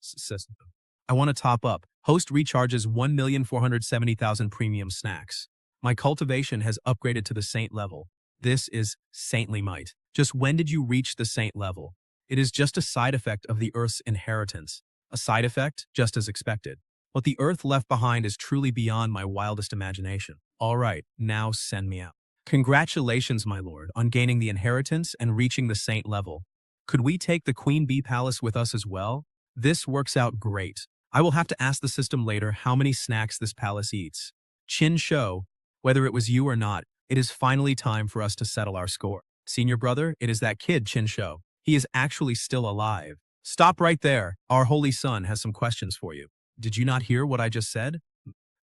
system. I want to top up. Host recharges 1,470,000 premium snacks. My cultivation has upgraded to the saint level. This is saintly might. Just when did you reach the saint level? It is just a side effect of the Earth's inheritance. A side effect, just as expected. What the Earth left behind is truly beyond my wildest imagination. All right, now send me out. Congratulations, my lord, on gaining the inheritance and reaching the saint level. Could we take the Queen Bee Palace with us as well? This works out great. I will have to ask the system later how many snacks this palace eats. Chin Shou, whether it was you or not, it is finally time for us to settle our score. Senior brother, it is that kid, Chin Shou. He is actually still alive. Stop right there. Our Holy Son has some questions for you. Did you not hear what I just said?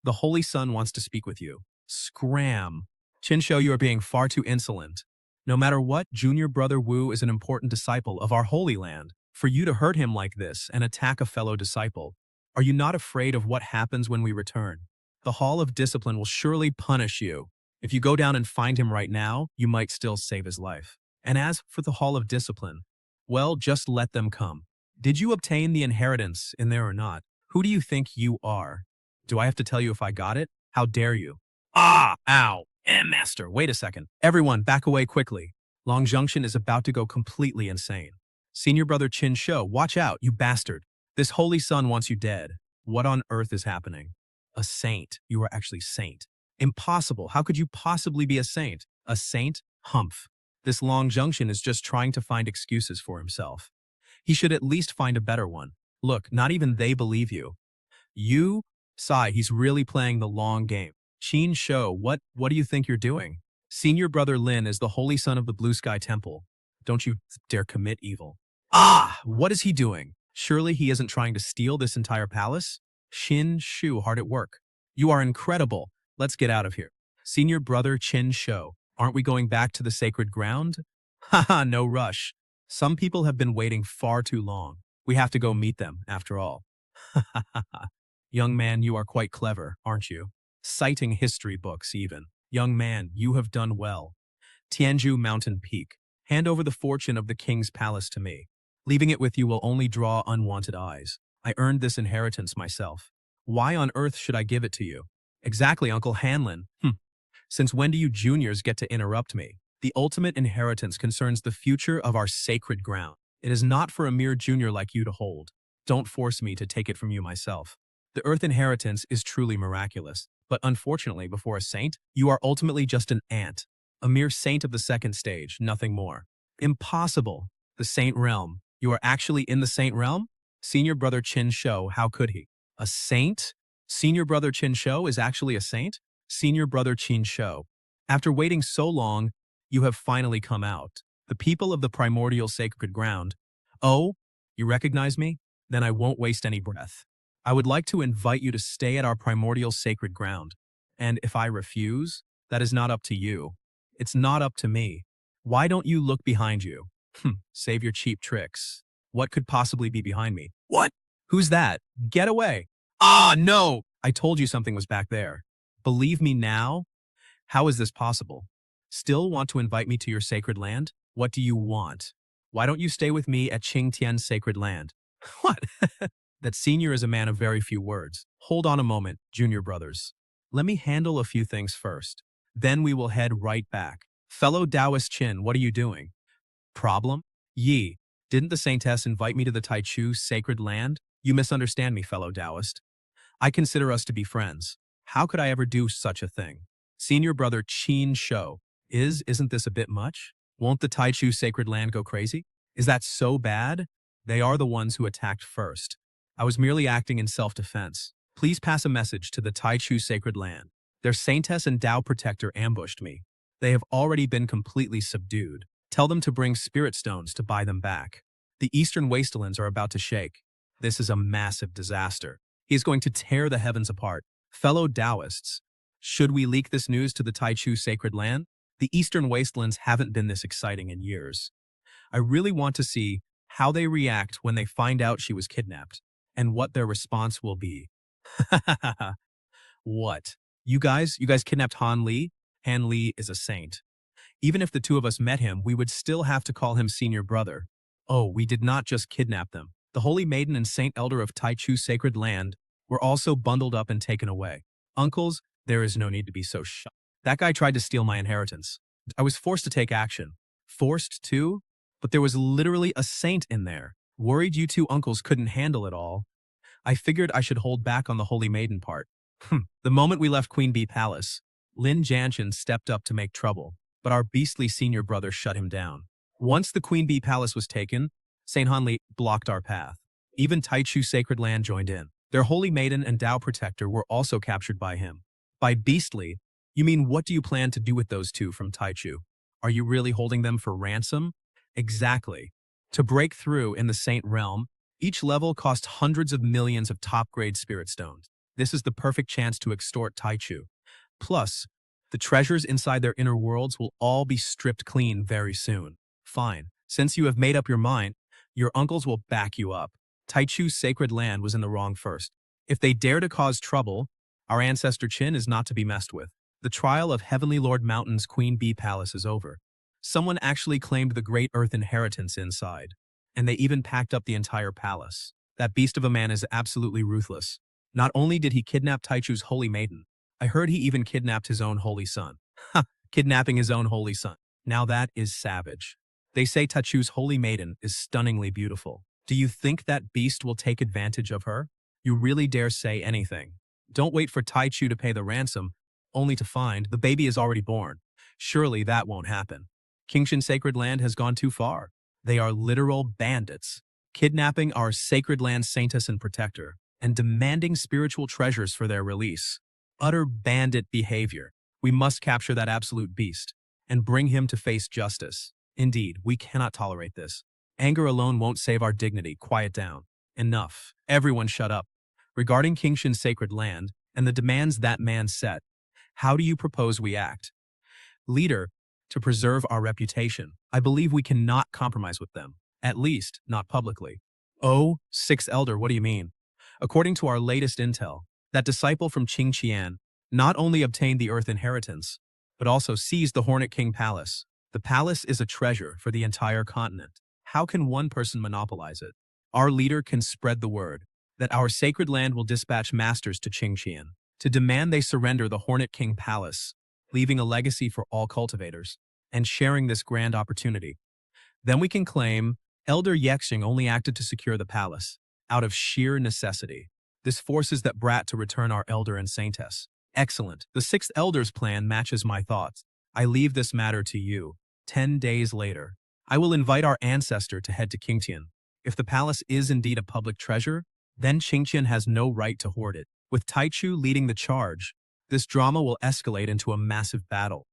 The Holy Son wants to speak with you. Scram. Chin Shou, you are being far too insolent. No matter what, Junior Brother Wu is an important disciple of our Holy Land. For you to hurt him like this and attack a fellow disciple, are you not afraid of what happens when we return? The Hall of Discipline will surely punish you. If you go down and find him right now, you might still save his life. And as for the Hall of Discipline, well, just let them come. Did you obtain the inheritance in there or not? Who do you think you are? Do I have to tell you if I got it? How dare you? Ah, ow. Master, wait a second. Everyone, back away quickly. Long Junction is about to go completely insane. Senior brother Chin Shou, watch out, you bastard. This Holy Son wants you dead. What on earth is happening? A saint. You are actually saint. Impossible. How could you possibly be a saint? A saint? Humph. This Long Junction is just trying to find excuses for himself. He should at least find a better one. Look, not even they believe you. You? Sigh, he's really playing the long game. Chin Shou, what do you think you're doing? Senior brother Lin is the Holy Son of the Blue Sky Temple. Don't you dare commit evil. Ah, what is he doing? Surely he isn't trying to steal this entire palace? Chin Shou, hard at work. You are incredible. Let's get out of here. Senior brother Chin Shou, aren't we going back to the sacred ground? Haha, no rush. Some people have been waiting far too long. We have to go meet them, after all. Young man, you are quite clever, aren't you? Citing history books, even. Young man, you have done well. Tianju Mountain Peak. Hand over the fortune of the king's palace to me. Leaving it with you will only draw unwanted eyes. I earned this inheritance myself. Why on earth should I give it to you? Exactly, Uncle Hanlin. Since when do you juniors get to interrupt me? The ultimate inheritance concerns the future of our sacred ground. It is not for a mere junior like you to hold. Don't force me to take it from you myself. The Earth inheritance is truly miraculous, but unfortunately, before a saint, you are ultimately just an ant. A mere saint of the second stage, nothing more. Impossible. The saint realm. You are actually in the saint realm? Senior brother Chin Shou, how could he? A saint? Senior brother Chin Shou is actually a saint? Senior brother Chin Shou. After waiting so long, you have finally come out. The people of the primordial sacred ground. Oh, you recognize me? Then I won't waste any breath. I would like to invite you to stay at our primordial sacred ground. And if I refuse, that is not up to you. It's not up to me. Why don't you look behind you? Save your cheap tricks. What could possibly be behind me? What? Who's that? Get away. Ah, no! I told you something was back there. Believe me now? How is this possible? Still want to invite me to your sacred land? What do you want? Why don't you stay with me at Qingtian's sacred land? What? That senior is a man of very few words. Hold on a moment, junior brothers. Let me handle a few things first. Then we will head right back. Fellow Taoist Chin, what are you doing? Problem? Yi, didn't the Saintess invite me to the Taichu sacred land? You misunderstand me, fellow Taoist. I consider us to be friends. How could I ever do such a thing? Senior brother Chin Shou, isn't this a bit much? Won't the Taichu sacred land go crazy? Is that so bad? They are the ones who attacked first. I was merely acting in self-defense. Please pass a message to the Taichu sacred land. Their Saintess and Tao protector ambushed me. They have already been completely subdued. Tell them to bring spirit stones to buy them back. The eastern wastelands are about to shake. This is a massive disaster. He is going to tear the heavens apart. Fellow Taoists, should we leak this news to the Taichu sacred land? The eastern wastelands haven't been this exciting in years. I really want to see how they react when they find out she was kidnapped, and what their response will be. What? You guys kidnapped Han Li? Han Li is a saint. Even if the two of us met him, we would still have to call him senior brother. Oh, we did not just kidnap them. The Holy Maiden and Saint Elder of Taichu's sacred land were also bundled up and taken away. Uncles, there is no need to be so shocked. That guy tried to steal my inheritance. I was forced to take action. Forced to? But there was literally a saint in there. Worried you two uncles couldn't handle it all. I figured I should hold back on the Holy Maiden part. The moment we left Queen Bee Palace, Lin Janshin stepped up to make trouble, but our beastly senior brother shut him down. Once the Queen Bee Palace was taken, Saint Hanli blocked our path. Even Taichu's sacred land joined in. Their Holy Maiden and Tao Protector were also captured by him. By beastly, you mean what do you plan to do with those two from Taichu? Are you really holding them for ransom? Exactly. To break through in the Saint Realm, each level cost hundreds of millions of top-grade spirit stones. This is the perfect chance to extort Taichu. Plus, the treasures inside their inner worlds will all be stripped clean very soon. Fine. Since you have made up your mind, your uncles will back you up. Taichu's sacred land was in the wrong first. If they dare to cause trouble, our ancestor Qin is not to be messed with. The trial of Heavenly Lord Mountain's Queen Bee Palace is over. Someone actually claimed the Great Earth inheritance inside, and they even packed up the entire palace. That beast of a man is absolutely ruthless. Not only did he kidnap Taichu's Holy Maiden, I heard he even kidnapped his own holy son. Ha! Kidnapping his own holy son. Now that is savage. They say Taichu's Holy Maiden is stunningly beautiful. Do you think that beast will take advantage of her? You really dare say anything. Don't wait for Taichu to pay the ransom, only to find the baby is already born. Surely that won't happen. Kingshan Sacred Land has gone too far. They are literal bandits, kidnapping our sacred land saintess and protector, and demanding spiritual treasures for their release. Utter bandit behavior. We must capture that absolute beast and bring him to face justice. Indeed, we cannot tolerate this. Anger alone won't save our dignity. Quiet down. Enough. Everyone shut up. Regarding Kingshan's sacred land and the demands that man set, how do you propose we act? Leader, to preserve our reputation, I believe we cannot compromise with them. At least, not publicly. Oh, Sixth Elder, what do you mean? According to our latest intel, that disciple from Qingqian not only obtained the Earth inheritance, but also seized the Hornet King Palace. The palace is a treasure for the entire continent. How can one person monopolize it? Our leader can spread the word that our sacred land will dispatch masters to Qingqian to demand they surrender the Hornet King Palace, leaving a legacy for all cultivators, and sharing this grand opportunity. Then we can claim Elder Yexing only acted to secure the palace, out of sheer necessity. This forces that brat to return our elder and saintess. Excellent. The Sixth Elder's plan matches my thoughts. I leave this matter to you. 10 days later, I will invite our ancestor to head to Qingtian. If the palace is indeed a public treasure, then Qingtian has no right to hoard it. With Taichu leading the charge, this drama will escalate into a massive battle.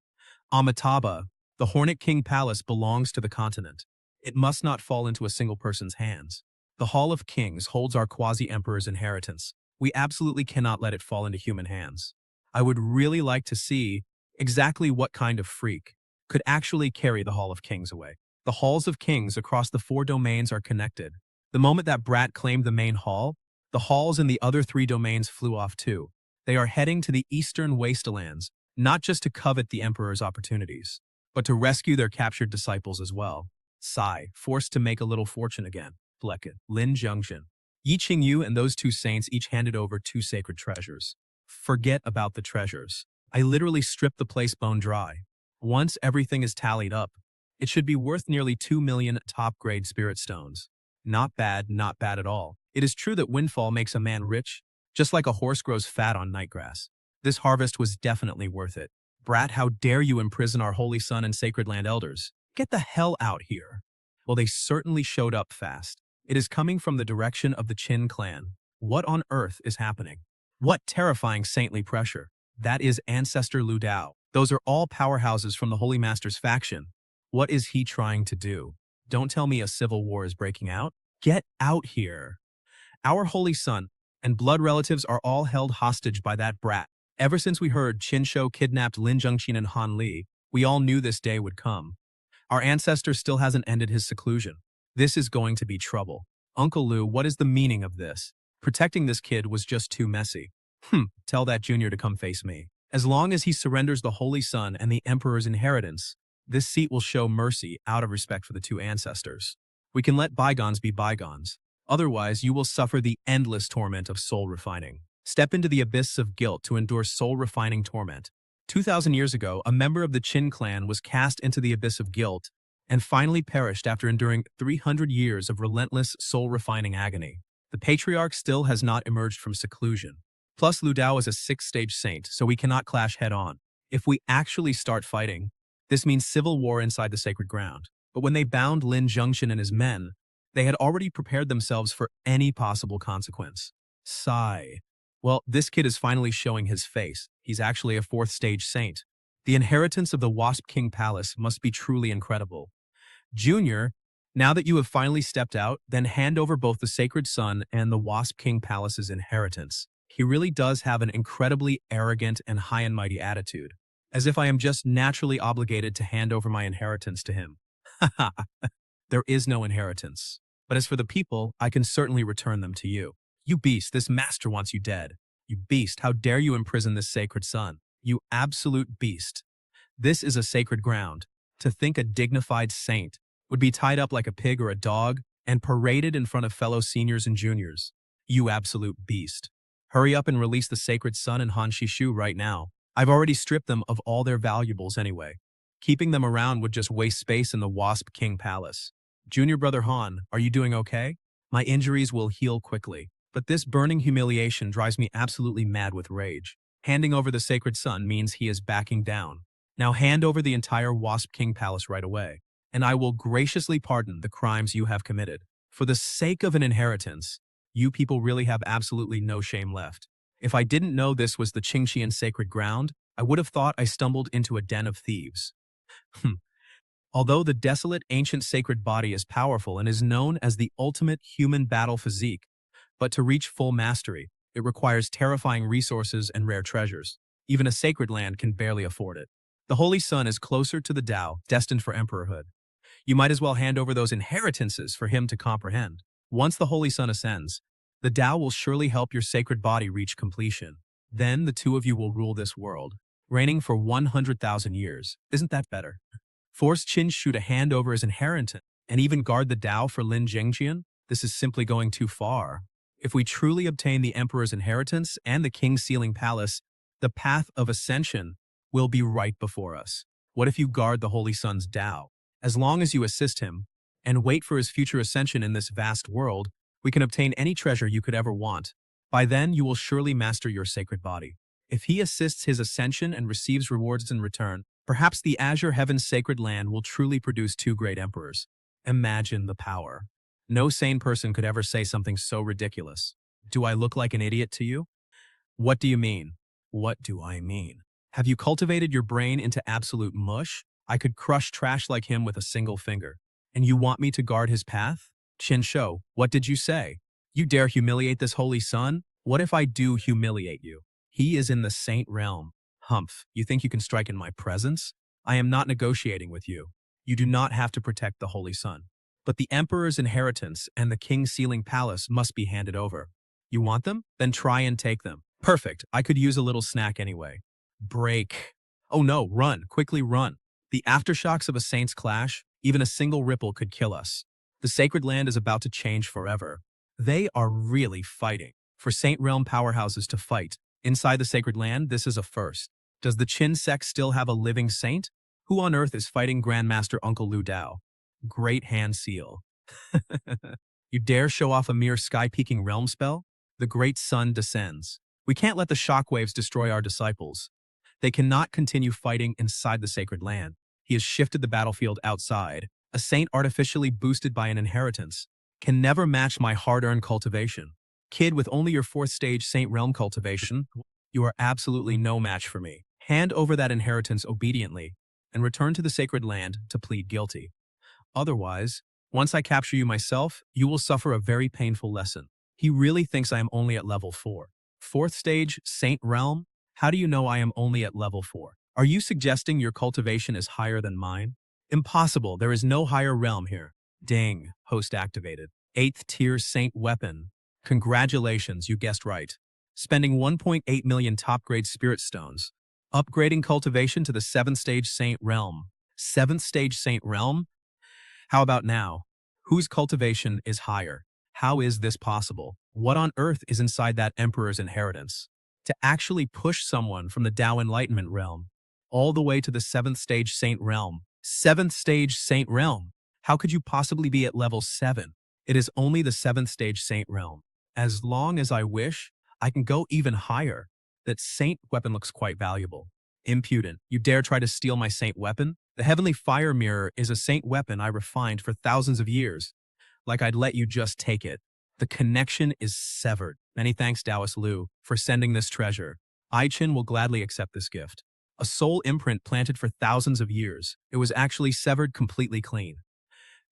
Amitabha, the Hornet King Palace belongs to the continent. It must not fall into a single person's hands. The Hall of Kings holds our quasi-emperor's inheritance. We absolutely cannot let it fall into human hands. I would really like to see exactly what kind of freak could actually carry the Hall of Kings away. The Halls of Kings across the 4 domains are connected. The moment that brat claimed the main hall, the halls in the other 3 domains flew off too. They are heading to the eastern wastelands, not just to covet the emperor's opportunities, but to rescue their captured disciples as well. Sai, forced to make a little fortune again. Bleckett, Lin Zhengzhen. Yi Qingyu and those 2 saints each handed over 2 sacred treasures. Forget about the treasures. I literally stripped the place bone dry. Once everything is tallied up, it should be worth nearly 2 million top-grade spirit stones. Not bad at all. It is true that windfall makes a man rich, just like a horse grows fat on nightgrass. This harvest was definitely worth it. Brat, how dare you imprison our holy son and sacred land elders? Get the hell out here. Well, they certainly showed up fast. It is coming from the direction of the Qin clan. What on earth is happening? What terrifying saintly pressure. That is Ancestor Lu Dao. Those are all powerhouses from the Holy Master's faction. What is he trying to do? Don't tell me a civil war is breaking out. Get out here. Our holy son and blood relatives are all held hostage by that brat. Ever since we heard Qin Shou kidnapped Lin Zhengqin and Han Li, we all knew this day would come. Our ancestor still hasn't ended his seclusion. This is going to be trouble. Uncle Lu, what is the meaning of this? Protecting this kid was just too messy. Tell that junior to come face me. As long as he surrenders the Holy Son and the Emperor's inheritance, this seat will show mercy out of respect for the 2 ancestors. We can let bygones be bygones. Otherwise, you will suffer the endless torment of soul refining. Step into the abyss of guilt to endure soul-refining torment. 2,000 years ago, a member of the Qin clan was cast into the abyss of guilt and finally perished after enduring 300 years of relentless soul-refining agony. The patriarch still has not emerged from seclusion. Plus, Lu Dao is a sixth-stage saint, so we cannot clash head-on. If we actually start fighting, this means civil war inside the sacred ground. But when they bound Lin Zhengxian and his men, they had already prepared themselves for any possible consequence. Sigh. Well, this kid is finally showing his face. He's actually a fourth-stage saint. The inheritance of the Wasp King Palace must be truly incredible. Junior, now that you have finally stepped out, then hand over both the Sacred Sun and the Wasp King Palace's inheritance. He really does have an incredibly arrogant and high and mighty attitude, as if I am just naturally obligated to hand over my inheritance to him. Haha, there is no inheritance. But as for the people, I can certainly return them to you. You beast, this master wants you dead. You beast, how dare you imprison this sacred son? You absolute beast. This is a sacred ground. To think a dignified saint would be tied up like a pig or a dog and paraded in front of fellow seniors and juniors. You absolute beast. Hurry up and release the sacred son and Han Shishu right now. I've already stripped them of all their valuables anyway. Keeping them around would just waste space in the Wasp King Palace. Junior brother Han, are you doing okay? My injuries will heal quickly, but this burning humiliation drives me absolutely mad with rage. Handing over the sacred son means he is backing down. Now hand over the entire Wasp King Palace right away, and I will graciously pardon the crimes you have committed. For the sake of an inheritance, you people really have absolutely no shame left. If I didn't know this was the Qingxian sacred ground, I would have thought I stumbled into a den of thieves. Although the desolate ancient sacred body is powerful and is known as the ultimate human battle physique, but to reach full mastery, it requires terrifying resources and rare treasures. Even a sacred land can barely afford it. The Holy Sun is closer to the Tao, destined for emperorhood. You might as well hand over those inheritances for him to comprehend. Once the Holy Sun ascends, the Tao will surely help your sacred body reach completion. Then the two of you will rule this world, reigning for 100,000 years. Isn't that better? Force Qin Shu to hand over his inheritance and even guard the Tao for Lin Zhengxian? This is simply going too far. If we truly obtain the Emperor's inheritance and the King's sealing palace, the path of ascension will be right before us. What if you guard the Holy Sun's Tao? As long as you assist him and wait for his future ascension in this vast world, we can obtain any treasure you could ever want. By then, you will surely master your sacred body. If he assists his ascension and receives rewards in return, perhaps the Azure Heaven's sacred land will truly produce two great emperors. Imagine the power. No sane person could ever say something so ridiculous. Do I look like an idiot to you? What do you mean? What do I mean? Have you cultivated your brain into absolute mush? I could crush trash like him with a single finger. And you want me to guard his path? Qin Shou, what did you say? You dare humiliate this holy son? What if I do humiliate you? He is in the saint realm. Humph, you think you can strike in my presence? I am not negotiating with you. You do not have to protect the Holy Sun. But the Emperor's inheritance and the King's sealing palace must be handed over. You want them? Then try and take them. Perfect, I could use a little snack anyway. Break. Oh no, run, quickly run. The aftershocks of a saint's clash, even a single ripple could kill us. The sacred land is about to change forever. They are really fighting. For Saint Realm powerhouses to fight inside the sacred land, this is a first. Does the Qin sect still have a living saint? Who on earth is fighting Grandmaster Uncle Lu Dao? Great hand seal. You dare show off a mere sky-peaking realm spell? The great sun descends. We can't let the shockwaves destroy our disciples. They cannot continue fighting inside the sacred land. He has shifted the battlefield outside. A saint artificially boosted by an inheritance can never match my hard-earned cultivation. Kid, with only your fourth stage Saint Realm cultivation, you are absolutely no match for me. Hand over that inheritance obediently and return to the sacred land to plead guilty. Otherwise, once I capture you myself, you will suffer a very painful lesson. He really thinks I am only at level 4. Fourth stage Saint Realm? How do you know I am only at level 4? Are you suggesting your cultivation is higher than mine? Impossible, there is no higher realm here. Ding, host activated. 8th tier Saint Weapon. Congratulations, you guessed right. Spending 1.8 million top-grade spirit stones. Upgrading cultivation to the 7th stage Saint Realm. 7th stage Saint Realm? How about now? Whose cultivation is higher? How is this possible? What on earth is inside that emperor's inheritance? To actually push someone from the Tao Enlightenment realm all the way to the 7th stage Saint realm. 7th stage Saint realm. How could you possibly be at level 7? It is only the 7th stage Saint realm. As long as I wish, I can go even higher. That Saint weapon looks quite valuable. Impudent, you dare try to steal my Saint weapon? The Heavenly Fire Mirror is a Saint weapon I refined for thousands of years. Like I'd let you just take it. The connection is severed. Many thanks, Taoist Lu, for sending this treasure. I-Chin will gladly accept this gift. A soul imprint planted for thousands of years. It was actually severed completely clean.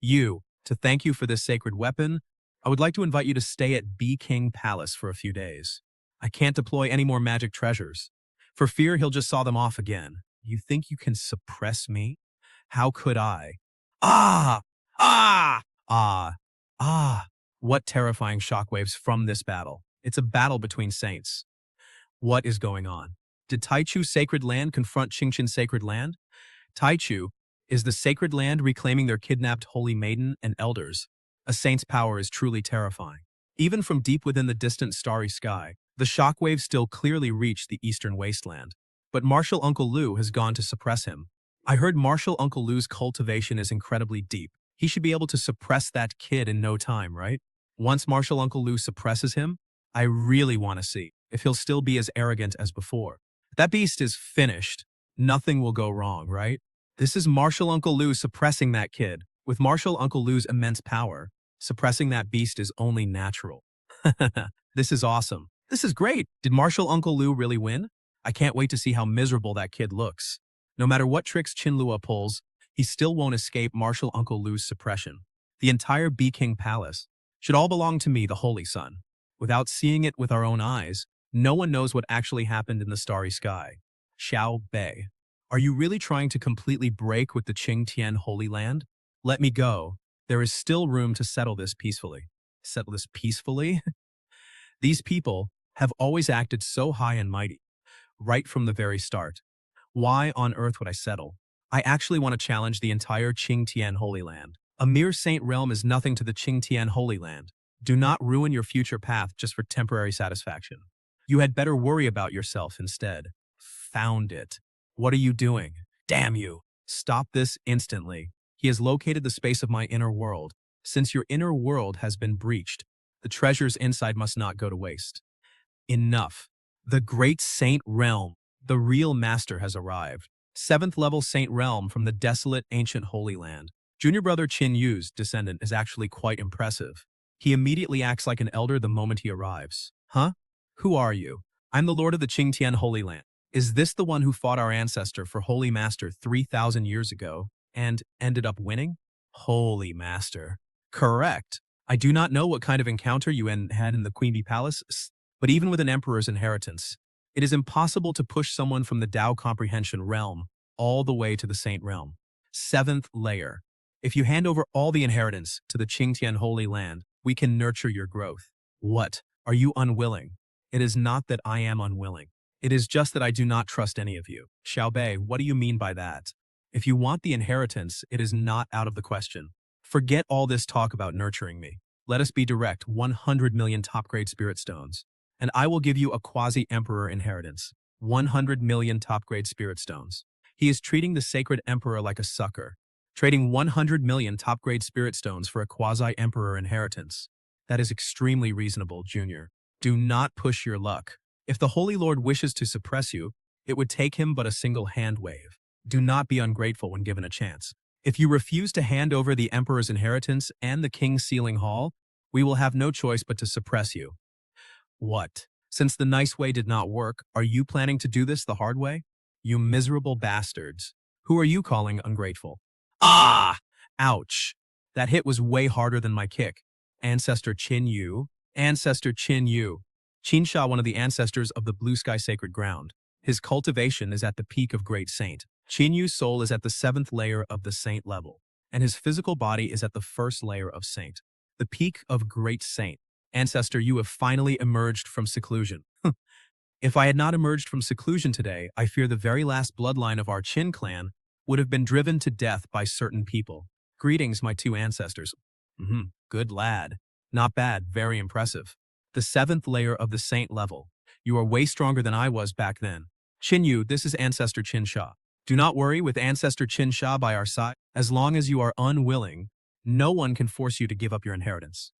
To thank you for this sacred weapon, I would like to invite you to stay at B King Palace for a few days. I can't deploy any more magic treasures. For fear he'll just saw them off again. You think you can suppress me? How could I? Ah! Ah! Ah! Ah! What terrifying shockwaves from this battle. It's a battle between saints. What is going on? Did Taichu's sacred land confront Qingqin's sacred land? Taichu is the sacred land reclaiming their kidnapped holy maiden and elders. A saint's power is truly terrifying. Even from deep within the distant starry sky, the shockwaves still clearly reach the eastern wasteland. But Martial Uncle Lu has gone to suppress him. I heard Martial Uncle Lu's cultivation is incredibly deep. He should be able to suppress that kid in no time, right? Once Martial Uncle Lu suppresses him, I really want to see if he'll still be as arrogant as before. That beast is finished. Nothing will go wrong, right? This is Martial Uncle Lu suppressing that kid. With Martial Uncle Lu's immense power, suppressing that beast is only natural. This is awesome. This is great. Did Martial Uncle Lu really win? I can't wait to see how miserable that kid looks. No matter what tricks Qinlua pulls, he still won't escape Martial Uncle Lu's suppression. The entire B King Palace should all belong to me, the Holy Sun. Without seeing it with our own eyes, no one knows what actually happened in the starry sky. Xiao Bei, are you really trying to completely break with the Qing Tian Holy Land? Let me go. There is still room to settle this peacefully. Settle this peacefully? These people have always acted so high and mighty, right from the very start. Why on earth would I settle? I actually want to challenge the entire Qing Tian Holy Land. A mere saint realm is nothing to the Qing Tian Holy Land. Do not ruin your future path just for temporary satisfaction. You had better worry about yourself instead. Found it. What are you doing? Damn you. Stop this instantly. He has located the space of my inner world. Since your inner world has been breached, the treasures inside must not go to waste. Enough. The great saint realm. The real master has arrived. 7th level saint realm from the desolate ancient Holy Land. Junior brother Qin Yu's descendant is actually quite impressive. He immediately acts like an elder the moment he arrives. Huh? Who are you? I'm the Lord of the Qing Tian Holy Land. Is this the one who fought our ancestor for Holy Master 3,000 years ago and ended up winning? Holy Master. Correct. I do not know what kind of encounter you had in the Queen Bee Palace, but even with an emperor's inheritance, it is impossible to push someone from the Tao Comprehension realm all the way to the Saint realm. 7th layer. If you hand over all the inheritance to the Qing Tian Holy Land, we can nurture your growth. What? Are you unwilling? It is not that I am unwilling. It is just that I do not trust any of you. Xiao Bei, what do you mean by that? If you want the inheritance, it is not out of the question. Forget all this talk about nurturing me. Let us be direct, 100 million top-grade spirit stones. And I will give you a quasi-emperor inheritance. 100 million top-grade spirit stones. He is treating the sacred emperor like a sucker. Trading 100 million top-grade spirit stones for a quasi-emperor inheritance. That is extremely reasonable, Junior. Do not push your luck. If the Holy Lord wishes to suppress you, it would take him but a single hand wave. Do not be ungrateful when given a chance. If you refuse to hand over the Emperor's inheritance and the King's sealing hall, we will have no choice but to suppress you. What? Since the nice way did not work, are you planning to do this the hard way? You miserable bastards. Who are you calling ungrateful? Ah! Ouch. That hit was way harder than my kick. Ancestor Qin Yu. Ancestor Qin Yu. Qin Sha, one of the ancestors of the Blue Sky Sacred Ground. His cultivation is at the peak of Great Saint. Qin Yu's soul is at the 7th layer of the Saint level, and his physical body is at the 1st layer of Saint. The peak of Great Saint. Ancestor, you have finally emerged from seclusion. If I had not emerged from seclusion today, I fear the very last bloodline of our Qin clan would have been driven to death by certain people. Greetings, my two ancestors. Good lad. Not bad, very impressive. The 7th layer of the saint level. You are way stronger than I was back then. Yu, this is Ancestor Sha. Do not worry, with Ancestor Sha by our side, as long as you are unwilling, no one can force you to give up your inheritance.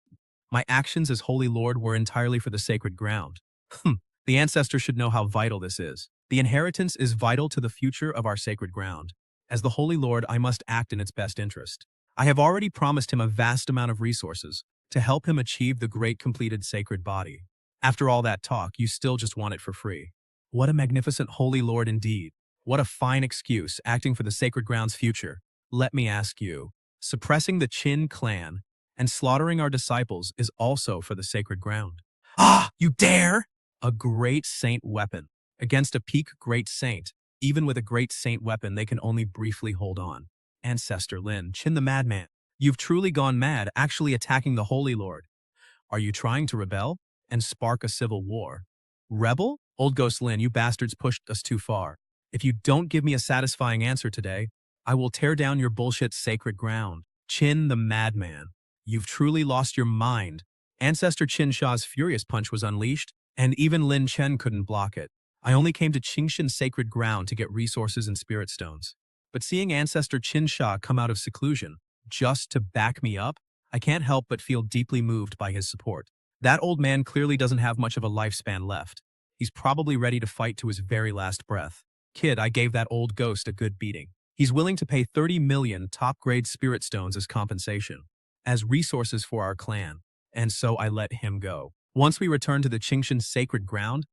My actions as Holy Lord were entirely for the sacred ground. The ancestor should know how vital this is. The inheritance is vital to the future of our sacred ground. As the Holy Lord, I must act in its best interest. I have already promised him a vast amount of resources to help him achieve the great completed sacred body. After all that talk, you still just want it for free. What a magnificent Holy Lord indeed. What a fine excuse, acting for the sacred ground's future. Let me ask you, suppressing the Qin clan and slaughtering our disciples is also for the sacred ground. Ah, you dare! A great saint weapon. Against a peak great saint, even with a great saint weapon, they can only briefly hold on. Ancestor Lin, Qin the madman. You've truly gone mad, actually attacking the Holy Lord. Are you trying to rebel and spark a civil war? Rebel? Old Ghost Lin, you bastards pushed us too far. If you don't give me a satisfying answer today, I will tear down your bullshit sacred ground. Qin the madman. You've truly lost your mind. Ancestor Qin Sha's furious punch was unleashed, and even Lin Chen couldn't block it. I only came to Qingshan's sacred ground to get resources and spirit stones. But seeing Ancestor Qin Sha come out of seclusion, just to back me up, I can't help but feel deeply moved by his support. That old man clearly doesn't have much of a lifespan left. He's probably ready to fight to his very last breath. Kid, I gave that old ghost a good beating. He's willing to pay 30 million top-grade spirit stones as compensation, as resources for our clan, and so I let him go. Once we return to the Qingshan sacred ground,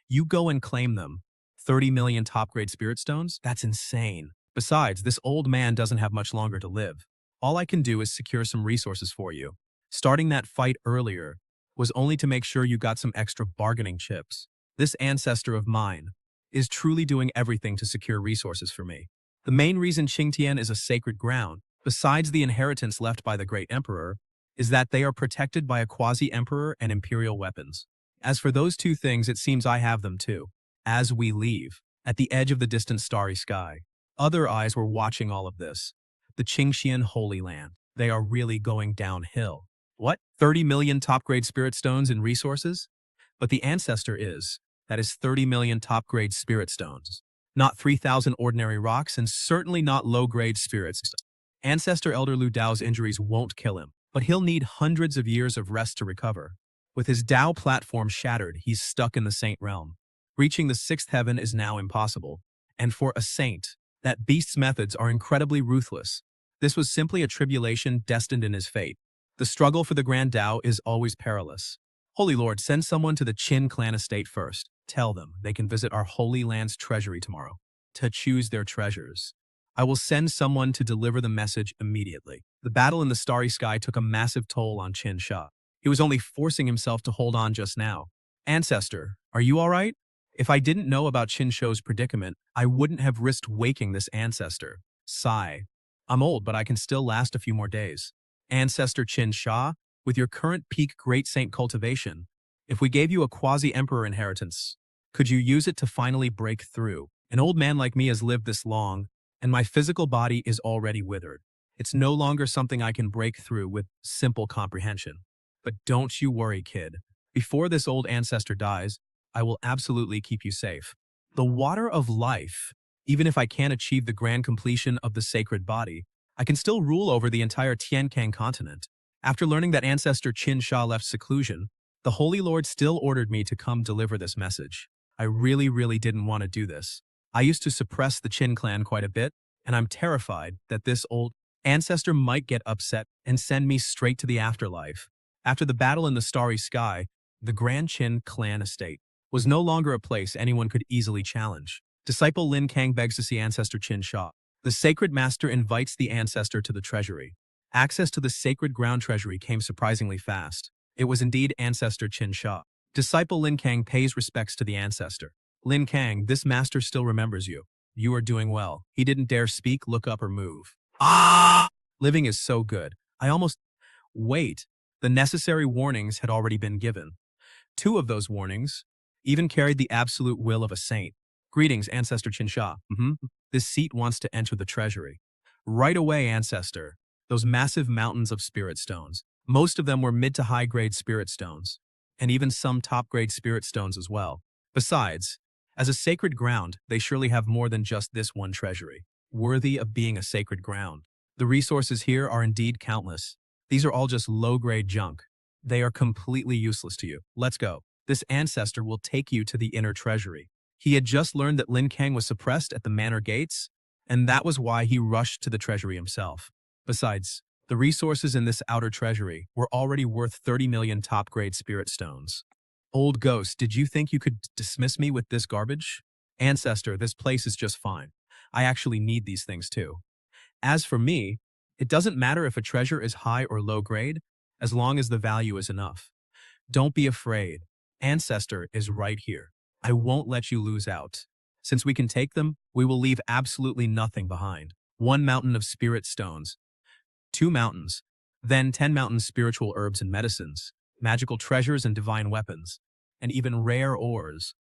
you go and claim them. 30 million top-grade spirit stones? That's insane. Besides, this old man doesn't have much longer to live. All I can do is secure some resources for you. Starting that fight earlier was only to make sure you got some extra bargaining chips. This ancestor of mine is truly doing everything to secure resources for me. The main reason Qingtian is a sacred ground, besides the inheritance left by the great emperor, is that they are protected by a quasi-emperor and imperial weapons. As for those two things, it seems I have them too. As we leave, at the edge of the distant starry sky, other eyes were watching all of this. The Qingxian Holy Land. They are really going downhill. What? 30 million top-grade spirit stones and resources? But the ancestor is. That is 30 million top-grade spirit stones. Not 3,000 ordinary rocks, and certainly not low-grade spirits. Ancestor Elder Lu Dao's injuries won't kill him, but he'll need hundreds of years of rest to recover. With his Dao platform shattered, he's stuck in the saint realm. Reaching the 6th heaven is now impossible. And for a saint, that beast's methods are incredibly ruthless. This was simply a tribulation destined in his fate. The struggle for the Grand Dao is always perilous. Holy Lord, send someone to the Qin clan estate first. Tell them they can visit our Holy Land's treasury tomorrow to choose their treasures. I will send someone to deliver the message immediately. The battle in the starry sky took a massive toll on Qin Sha. He was only forcing himself to hold on just now. Ancestor, are you all right? If I didn't know about Qin Shou's predicament, I wouldn't have risked waking this ancestor. Sigh. I'm old, but I can still last a few more days. Ancestor Qin Sha, with your current peak great saint cultivation, if we gave you a quasi-emperor inheritance, could you use it to finally break through? An old man like me has lived this long, and my physical body is already withered. It's no longer something I can break through with simple comprehension. But don't you worry, kid. Before this old ancestor dies, I will absolutely keep you safe. The water of life. Even if I can't achieve the grand completion of the sacred body, I can still rule over the entire Tiankang continent. After learning that Ancestor Qin Sha left seclusion, the Holy Lord still ordered me to come deliver this message. I really didn't want to do this. I used to suppress the Qin clan quite a bit, and I'm terrified that this old ancestor might get upset and send me straight to the afterlife. After the battle in the starry sky, the Grand Qin clan estate was no longer a place anyone could easily challenge. Disciple Lin Kang begs to see Ancestor Qin Sha. The Sacred Master invites the ancestor to the treasury. Access to the sacred ground treasury came surprisingly fast. It was indeed Ancestor Qin Sha. Disciple Lin Kang pays respects to the ancestor. Lin Kang, this master still remembers you. You are doing well. He didn't dare speak, look up, or move. Ah! Living is so good. I almost... Wait. The necessary warnings had already been given. 2 of those warnings even carried the absolute will of a saint. Greetings, Ancestor Qin Sha. This seat wants to enter the treasury. Right away, Ancestor. Those massive mountains of spirit stones. Most of them were mid to high grade spirit stones, and even some top grade spirit stones as well. Besides, as a sacred ground, they surely have more than just this one treasury, worthy of being a sacred ground. The resources here are indeed countless. These are all just low-grade junk. They are completely useless to you. Let's go. This ancestor will take you to the inner treasury. He had just learned that Lin Kang was suppressed at the manor gates, and that was why he rushed to the treasury himself. Besides, the resources in this outer treasury were already worth 30 million top-grade spirit stones. Old ghost, did you think you could dismiss me with this garbage? Ancestor, this place is just fine. I actually need these things too. As for me, it doesn't matter if a treasure is high or low grade, as long as the value is enough. Don't be afraid. Ancestor is right here. I won't let you lose out. Since we can take them, we will leave absolutely nothing behind. 1 mountain of spirit stones, 2 mountains, then 10 mountains spiritual herbs and medicines, magical treasures and divine weapons, and even rare ores.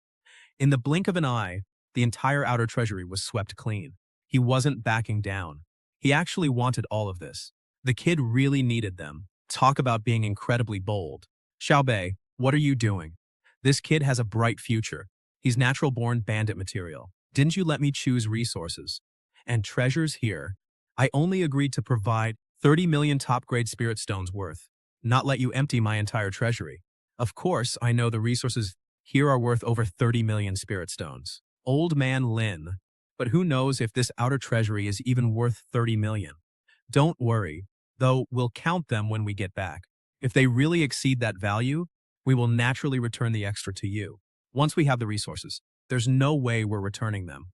In the blink of an eye, the entire outer treasury was swept clean. He wasn't backing down. He actually wanted all of this. The kid really needed them. Talk about being incredibly bold. Xiaobei, what are you doing? This kid has a bright future. He's natural-born bandit material. Didn't you let me choose resources? And treasures here. I only agreed to provide 30 million top-grade spirit stones worth, not let you empty my entire treasury. Of course, I know the resources here are worth over 30 million spirit stones. Old man Lin. But who knows if this outer treasury is even worth 30 million. Don't worry, though we'll count them when we get back. If they really exceed that value, we will naturally return the extra to you. Once we have the resources, there's no way we're returning them.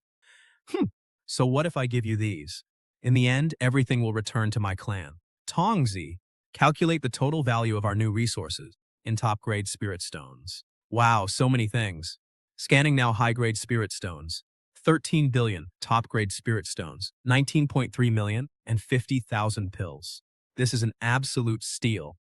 So what if I give you these? In the end, everything will return to my clan. Tongzi, calculate the total value of our new resources in top-grade spirit stones. Wow, so many things. Scanning now high-grade spirit stones. 13 billion top-grade spirit stones, 19.3 million, and 50,000 pills. This is an absolute steal.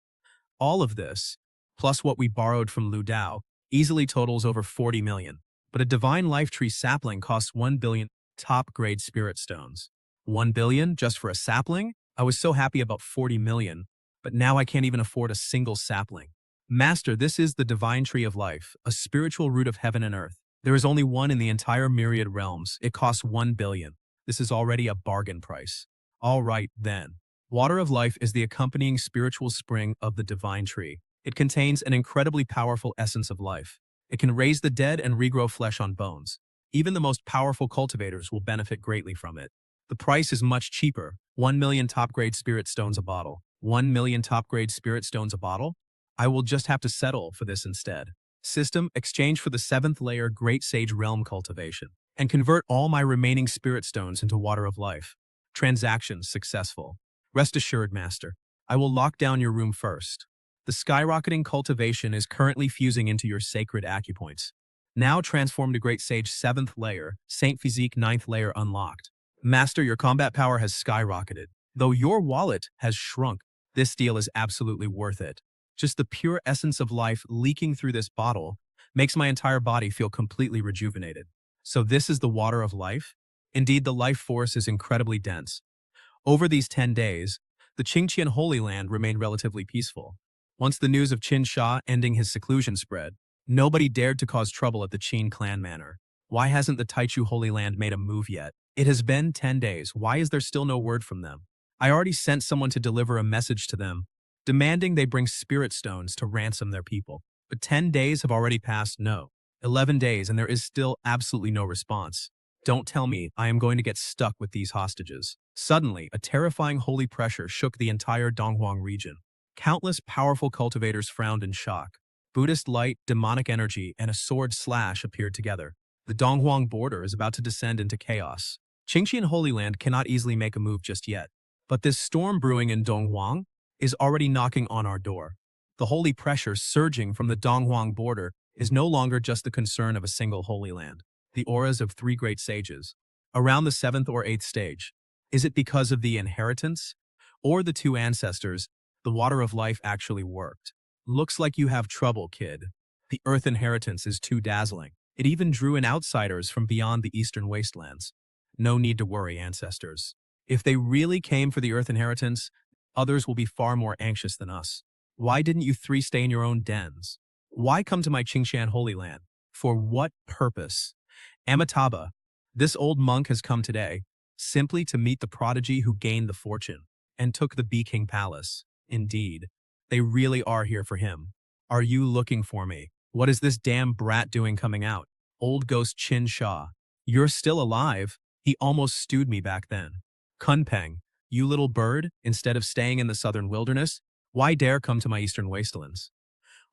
All of this, plus what we borrowed from Lu Dao, easily totals over 40 million. But a divine life tree sapling costs 1 billion top-grade spirit stones. 1 billion just for a sapling? I was so happy about 40 million, but now I can't even afford a single sapling. Master, this is the divine tree of life, a spiritual root of heaven and earth. There is only one in the entire myriad realms. It costs 1 billion. This is already a bargain price. All right, then. Water of life is the accompanying spiritual spring of the divine tree. It contains an incredibly powerful essence of life. It can raise the dead and regrow flesh on bones. Even the most powerful cultivators will benefit greatly from it. The price is much cheaper, 1 million top-grade spirit stones a bottle. 1 million top-grade spirit stones a bottle? I will just have to settle for this instead. System, exchange for the 7th layer Great Sage Realm cultivation, and convert all my remaining spirit stones into water of life. Transaction successful. Rest assured, Master, I will lock down your room first. The skyrocketing cultivation is currently fusing into your sacred acupoints. Now transform to Great Sage 7th layer, Saint Physique 9th layer unlocked. Master, your combat power has skyrocketed. Though your wallet has shrunk, this deal is absolutely worth it. Just the pure essence of life leaking through this bottle makes my entire body feel completely rejuvenated. So this is the water of life? Indeed, the life force is incredibly dense. Over these 10 days, the Qingqian Holy Land remained relatively peaceful. Once the news of Qin Sha ending his seclusion spread, nobody dared to cause trouble at the Qin clan manor. Why hasn't the Taichu Holy Land made a move yet? It has been 10 days. Why is there still no word from them? I already sent someone to deliver a message to them, demanding they bring spirit stones to ransom their people. But 10 days have already passed, no. 11 days, and there is still absolutely no response. Don't tell me I am going to get stuck with these hostages. Suddenly, a terrifying holy pressure shook the entire Donghuang region. Countless powerful cultivators frowned in shock. Buddhist light, demonic energy, and a sword slash appeared together. The Donghuang border is about to descend into chaos. Qingqian Holy Land cannot easily make a move just yet. But this storm brewing in Donghuang is already knocking on our door. The holy pressure surging from the Donghuang border is no longer just the concern of a single holy land. The auras of 3 great sages. Around the 7th or 8th stage. Is it because of the inheritance? Or the 2 ancestors, the water of life actually worked? Looks like you have trouble, kid. The earth inheritance is too dazzling. It even drew in outsiders from beyond the eastern wastelands. No need to worry, ancestors. If they really came for the earth inheritance, others will be far more anxious than us. Why didn't you three stay in your own dens? Why come to my Qingshan Holy Land? For what purpose? Amitabha, this old monk has come today, simply to meet the prodigy who gained the fortune and took the Bee King Palace. Indeed, they really are here for him. Are you looking for me? What is this damn brat doing coming out? Old ghost Chin Shah. You're still alive? He almost stewed me back then. Kunpeng, you little bird, instead of staying in the southern wilderness, why dare come to my eastern wastelands?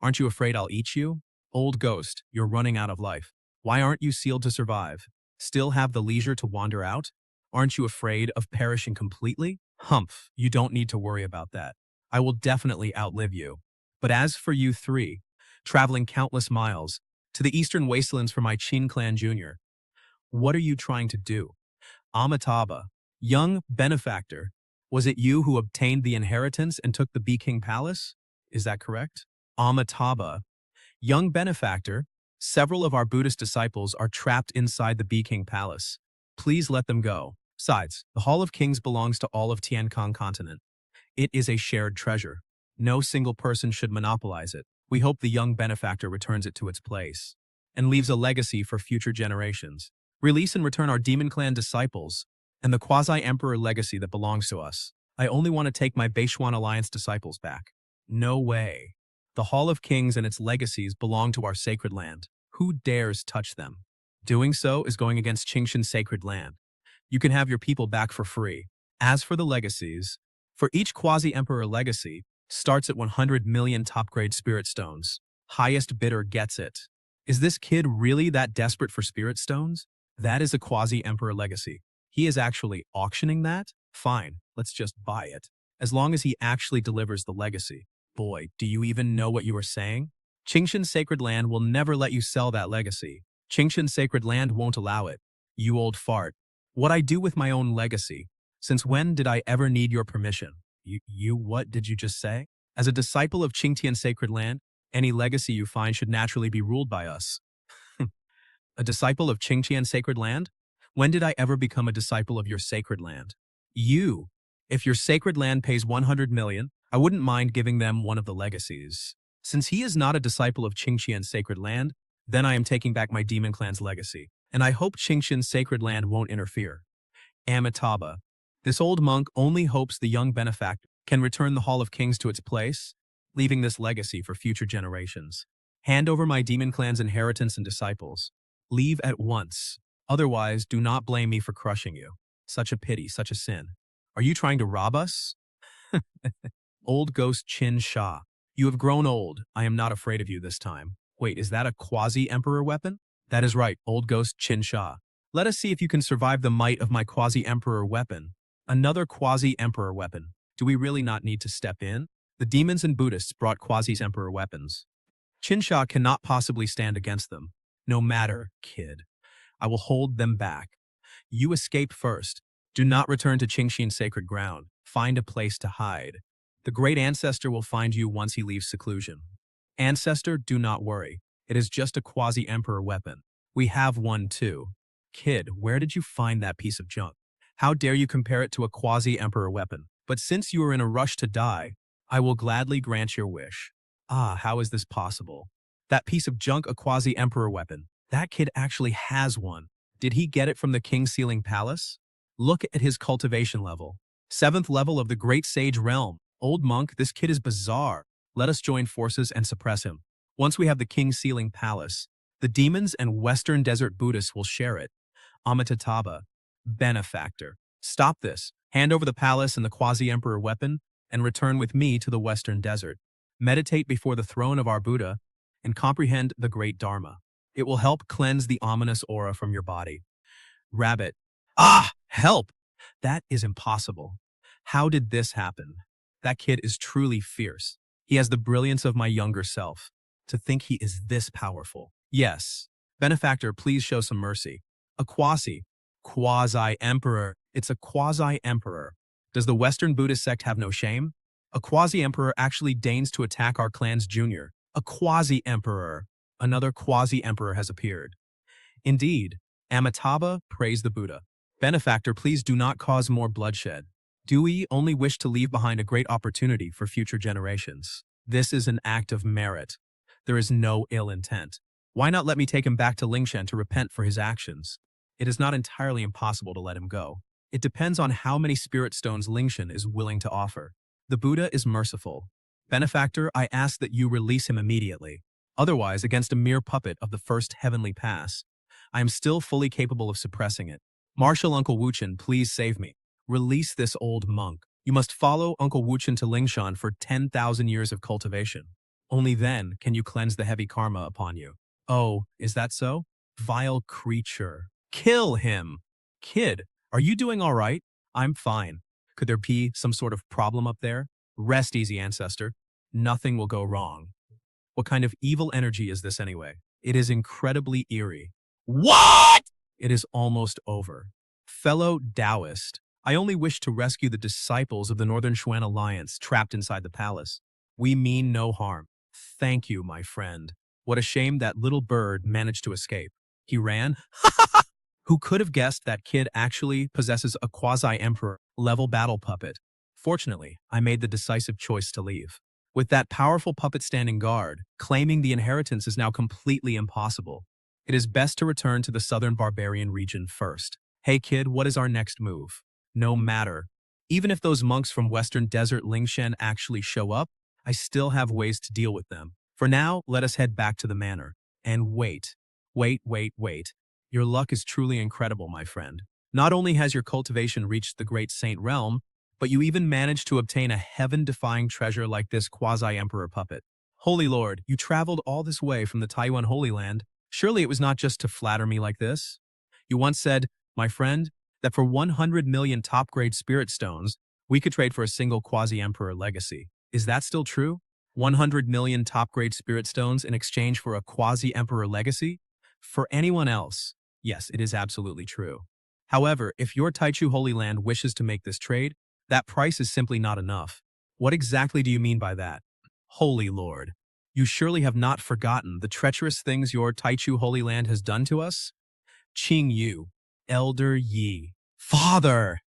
Aren't you afraid I'll eat you? Old ghost, you're running out of life. Why aren't you sealed to survive? Still have the leisure to wander out? Aren't you afraid of perishing completely? Humph, you don't need to worry about that. I will definitely outlive you. But as for you three, traveling countless miles to the eastern wastelands for my Qin clan junior, what are you trying to do? Amitabha, young benefactor, was it you who obtained the inheritance and took the Bee King Palace? Is that correct? Amitabha, young benefactor, several of our Buddhist disciples are trapped inside the Bee King Palace. Please let them go. Besides, the Hall of Kings belongs to all of Tiankong continent. It is a shared treasure. No single person should monopolize it. We hope the young benefactor returns it to its place and leaves a legacy for future generations. Release and return our Demon Clan disciples and the quasi-emperor legacy that belongs to us. I only want to take my Beishuan Alliance disciples back. No way. The Hall of Kings and its legacies belong to our sacred land. Who dares touch them? Doing so is going against Qingshan's sacred land. You can have your people back for free. As for the legacies, for each quasi-emperor legacy starts at 100 million top-grade spirit stones. Highest bidder gets it. Is this kid really that desperate for spirit stones? That is a quasi-emperor legacy. He is actually auctioning that? Fine, let's just buy it. As long as he actually delivers the legacy. Boy, do you even know what you are saying? Qingshan's sacred land will never let you sell that legacy. Qingshan's sacred land won't allow it. You old fart. What I do with my own legacy? Since when did I ever need your permission? What did you just say? As a disciple of Qingtian's sacred land, any legacy you find should naturally be ruled by us. A disciple of Qingtian's sacred land? When did I ever become a disciple of your sacred land? You. If your sacred land pays 100 million, I wouldn't mind giving them one of the legacies. Since he is not a disciple of Qingtian's sacred land, then I am taking back my Demon Clan's legacy, and I hope Qingtian's sacred land won't interfere. Amitabha. This old monk only hopes the young benefactor can return the Hall of Kings to its place, leaving this legacy for future generations. Hand over my Demon Clan's inheritance and disciples. Leave at once. Otherwise, do not blame me for crushing you. Such a pity, such a sin. Are you trying to rob us? Old ghost Chin Shah. You have grown old. I am not afraid of you this time. Wait, is that a quasi-emperor weapon? That is right, old ghost Chin Shah. Let us see if you can survive the might of my quasi-emperor weapon. Another quasi-emperor weapon. Do we really not need to step in? The demons and Buddhists brought quasi-emperor weapons. Chin Shah cannot possibly stand against them. No matter, kid. I will hold them back. You escape first. Do not return to Qingshan's sacred ground. Find a place to hide. The great ancestor will find you once he leaves seclusion. Ancestor, do not worry. It is just a quasi-emperor weapon. We have one too. Kid, where did you find that piece of junk? How dare you compare it to a quasi-emperor weapon? But since you are in a rush to die, I will gladly grant your wish. Ah, how is this possible? That piece of junk, a quasi-emperor weapon. That kid actually has one. Did he get it from the King's Sealing Palace? Look at his cultivation level. 7th level of the Great Sage Realm. Old monk, this kid is bizarre. Let us join forces and suppress him. Once we have the King's Sealing Palace, the demons and Western Desert Buddhists will share it. Amitabha, benefactor. Stop this. Hand over the palace and the quasi-emperor weapon, and return with me to the Western Desert. Meditate before the throne of our Buddha, and comprehend the great Dharma. It will help cleanse the ominous aura from your body. Rabbit. Ah! Help! That is impossible. How did this happen? That kid is truly fierce. He has the brilliance of my younger self. To think he is this powerful. Yes. Benefactor, please show some mercy. A quasi-emperor. It's a quasi-emperor. Does the Western Buddhist sect have no shame? A quasi-emperor actually deigns to attack our clan's junior. A quasi-emperor. Another quasi-emperor has appeared. Indeed, Amitabha, praise the Buddha. Benefactor, please do not cause more bloodshed. Do we only wish to leave behind a great opportunity for future generations? This is an act of merit. There is no ill intent. Why not let me take him back to Lingshan to repent for his actions? It is not entirely impossible to let him go. It depends on how many spirit stones Lingshan is willing to offer. The Buddha is merciful. Benefactor, I ask that you release him immediately. Otherwise, against a mere puppet of the first heavenly pass, I am still fully capable of suppressing it. Marshal Uncle Wuchen, please save me. Release this old monk. You must follow Uncle Wuchen to Lingshan for 10,000 years of cultivation. Only then can you cleanse the heavy karma upon you. Oh, is that so? Vile creature. Kill him! Kid, are you doing all right? I'm fine. Could there be some sort of problem up there? Rest easy, ancestor. Nothing will go wrong. What kind of evil energy is this anyway? It is incredibly eerie. What? It is almost over. Fellow Taoist, I only wish to rescue the disciples of the Northern Xuan Alliance trapped inside the palace. We mean no harm. Thank you, my friend. What a shame that little bird managed to escape. He ran? Who could have guessed that kid actually possesses a quasi-emperor level battle puppet? Fortunately, I made the decisive choice to leave. With that powerful puppet standing guard, claiming the inheritance is now completely impossible. It is best to return to the southern barbarian region first. Hey kid, what is our next move? No matter. Even if those monks from Western Desert Lingshan actually show up, I still have ways to deal with them. For now, let us head back to the manor. And wait. Wait. Your luck is truly incredible, my friend. Not only has your cultivation reached the great saint realm, but you even managed to obtain a heaven-defying treasure like this quasi-emperor puppet. Holy Lord, you traveled all this way from the Taiwan Holy Land. Surely it was not just to flatter me like this? You once said, my friend, that for 100 million top-grade spirit stones, we could trade for a single quasi-emperor legacy. Is that still true? 100 million top-grade spirit stones in exchange for a quasi-emperor legacy? For anyone else, yes, it is absolutely true. However, if your Taichu Holy Land wishes to make this trade, that price is simply not enough. What exactly do you mean by that? Holy Lord, you surely have not forgotten the treacherous things your Taichu Holy Land has done to us? Qing Yu, Elder Yi, Father!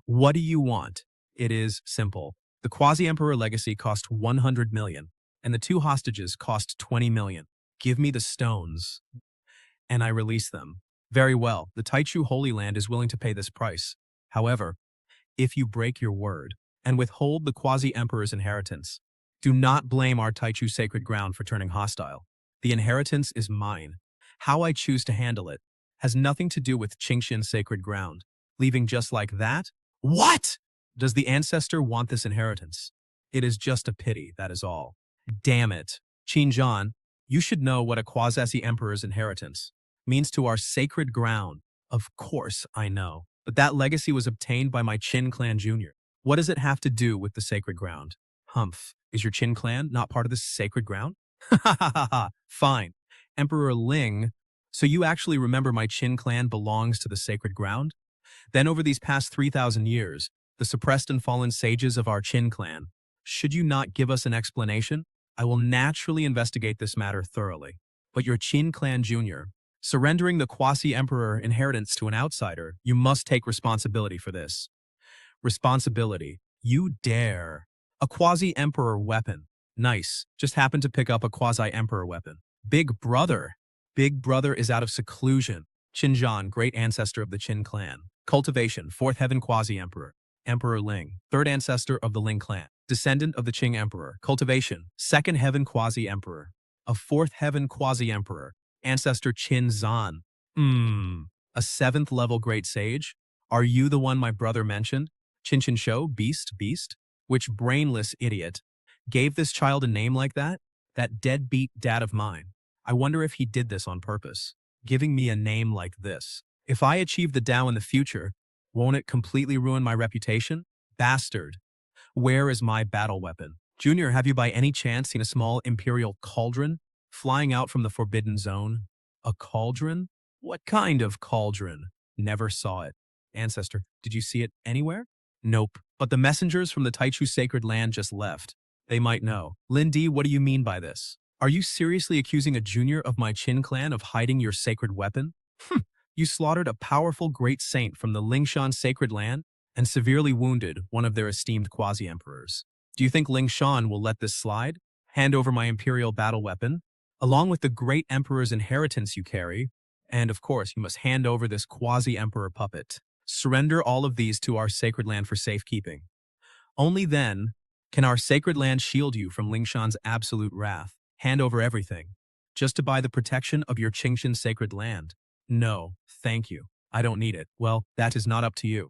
What do you want? It is simple. The quasi-emperor legacy cost 100 million, and the two hostages cost 20 million. Give me the stones, and I release them. Very well, the Taichu Holy Land is willing to pay this price. However, if you break your word and withhold the quasi-emperor's inheritance, do not blame our Taichu sacred ground for turning hostile. The inheritance is mine. How I choose to handle it has nothing to do with Qingxin sacred ground. Leaving just like that? What? Does the ancestor want this inheritance? It is just a pity, that is all. Damn it. Qinjian, you should know what a quasi-emperor's inheritance means to our sacred ground. Of course I know. But that legacy was obtained by my Qin clan junior. What does it have to do with the sacred ground? Humph. Is your Qin clan not part of this sacred ground? Ha ha ha ha. Fine. Emperor Ling, so you actually remember my Qin clan belongs to the sacred ground? Then over these past 3,000 years, the suppressed and fallen sages of our Qin clan, should you not give us an explanation? I will naturally investigate this matter thoroughly. But your Qin clan junior, surrendering the quasi-emperor inheritance to an outsider, you must take responsibility for this. Responsibility. You dare. A quasi-emperor weapon. Nice. Just happened to pick up a quasi-emperor weapon. Big brother. Big brother is out of seclusion. Qinjian, great ancestor of the Qin clan. Cultivation, fourth heaven quasi-emperor. Emperor Ling, third ancestor of the Ling clan. Descendant of the Qing emperor. Cultivation, second heaven quasi-emperor. A fourth heaven quasi-emperor. Ancestor Qin Zan. A seventh level great sage? Are you the one my brother mentioned? Qin Shou, beast? Which brainless idiot gave this child a name like that? That deadbeat dad of mine. I wonder if he did this on purpose, giving me a name like this. If I achieve the Tao in the future, won't it completely ruin my reputation? Bastard. Where is my battle weapon? Junior, have you by any chance seen a small imperial cauldron flying out from the forbidden zone? A cauldron? What kind of cauldron? Never saw it. Ancestor, did you see it anywhere? Nope. But the messengers from the Taichu sacred land just left. They might know. Lindy, what do you mean by this? Are you seriously accusing a junior of my Qin clan of hiding your sacred weapon? You slaughtered a powerful great saint from the Lingshan sacred land and severely wounded one of their esteemed quasi-emperors. Do you think Lingshan will let this slide? Hand over my imperial battle weapon, along with the great emperor's inheritance you carry, and of course, you must hand over this quasi-emperor puppet. Surrender all of these to our sacred land for safekeeping. Only then can our sacred land shield you from Lingshan's absolute wrath. Hand over everything, just to buy the protection of your Qingshan sacred land. No, thank you. I don't need it. Well, that is not up to you.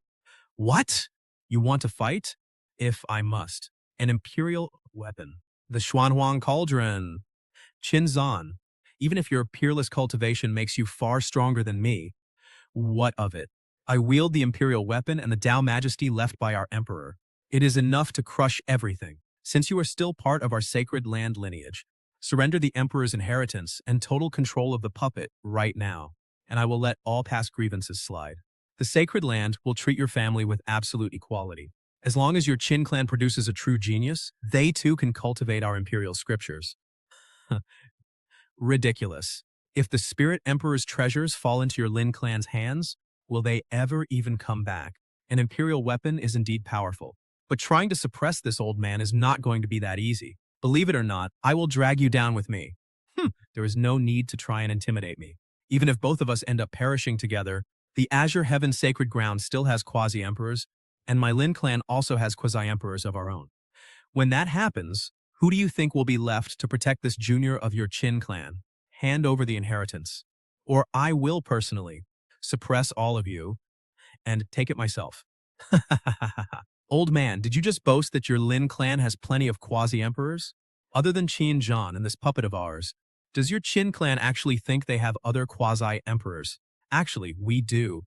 What? You want to fight? If I must. An imperial weapon. The Xuanhuang Cauldron. Qinzan. Even if your peerless cultivation makes you far stronger than me, what of it? I wield the imperial weapon and the Tao majesty left by our emperor. It is enough to crush everything. Since you are still part of our sacred land lineage, surrender the emperor's inheritance and total control of the puppet right now, and I will let all past grievances slide. The sacred land will treat your family with absolute equality. As long as your Qin clan produces a true genius, they too can cultivate our imperial scriptures. Ridiculous. If the spirit emperor's treasures fall into your Lin clan's hands, will they ever even come back? An imperial weapon is indeed powerful, but trying to suppress this old man is not going to be that easy. Believe it or not, I will drag you down with me. There is no need to try and intimidate me. Even if both of us end up perishing together, the Azure Heaven Sacred Ground still has quasi-emperors, and my Lin clan also has quasi-emperors of our own. When that happens, who do you think will be left to protect this junior of your Qin clan? Hand over the inheritance. Or I will personally suppress all of you and take it myself. Old man, did you just boast that your Lin clan has plenty of quasi-emperors? Other than Qin Zhan and this puppet of ours, does your Qin clan actually think they have other quasi-emperors? Actually, we do.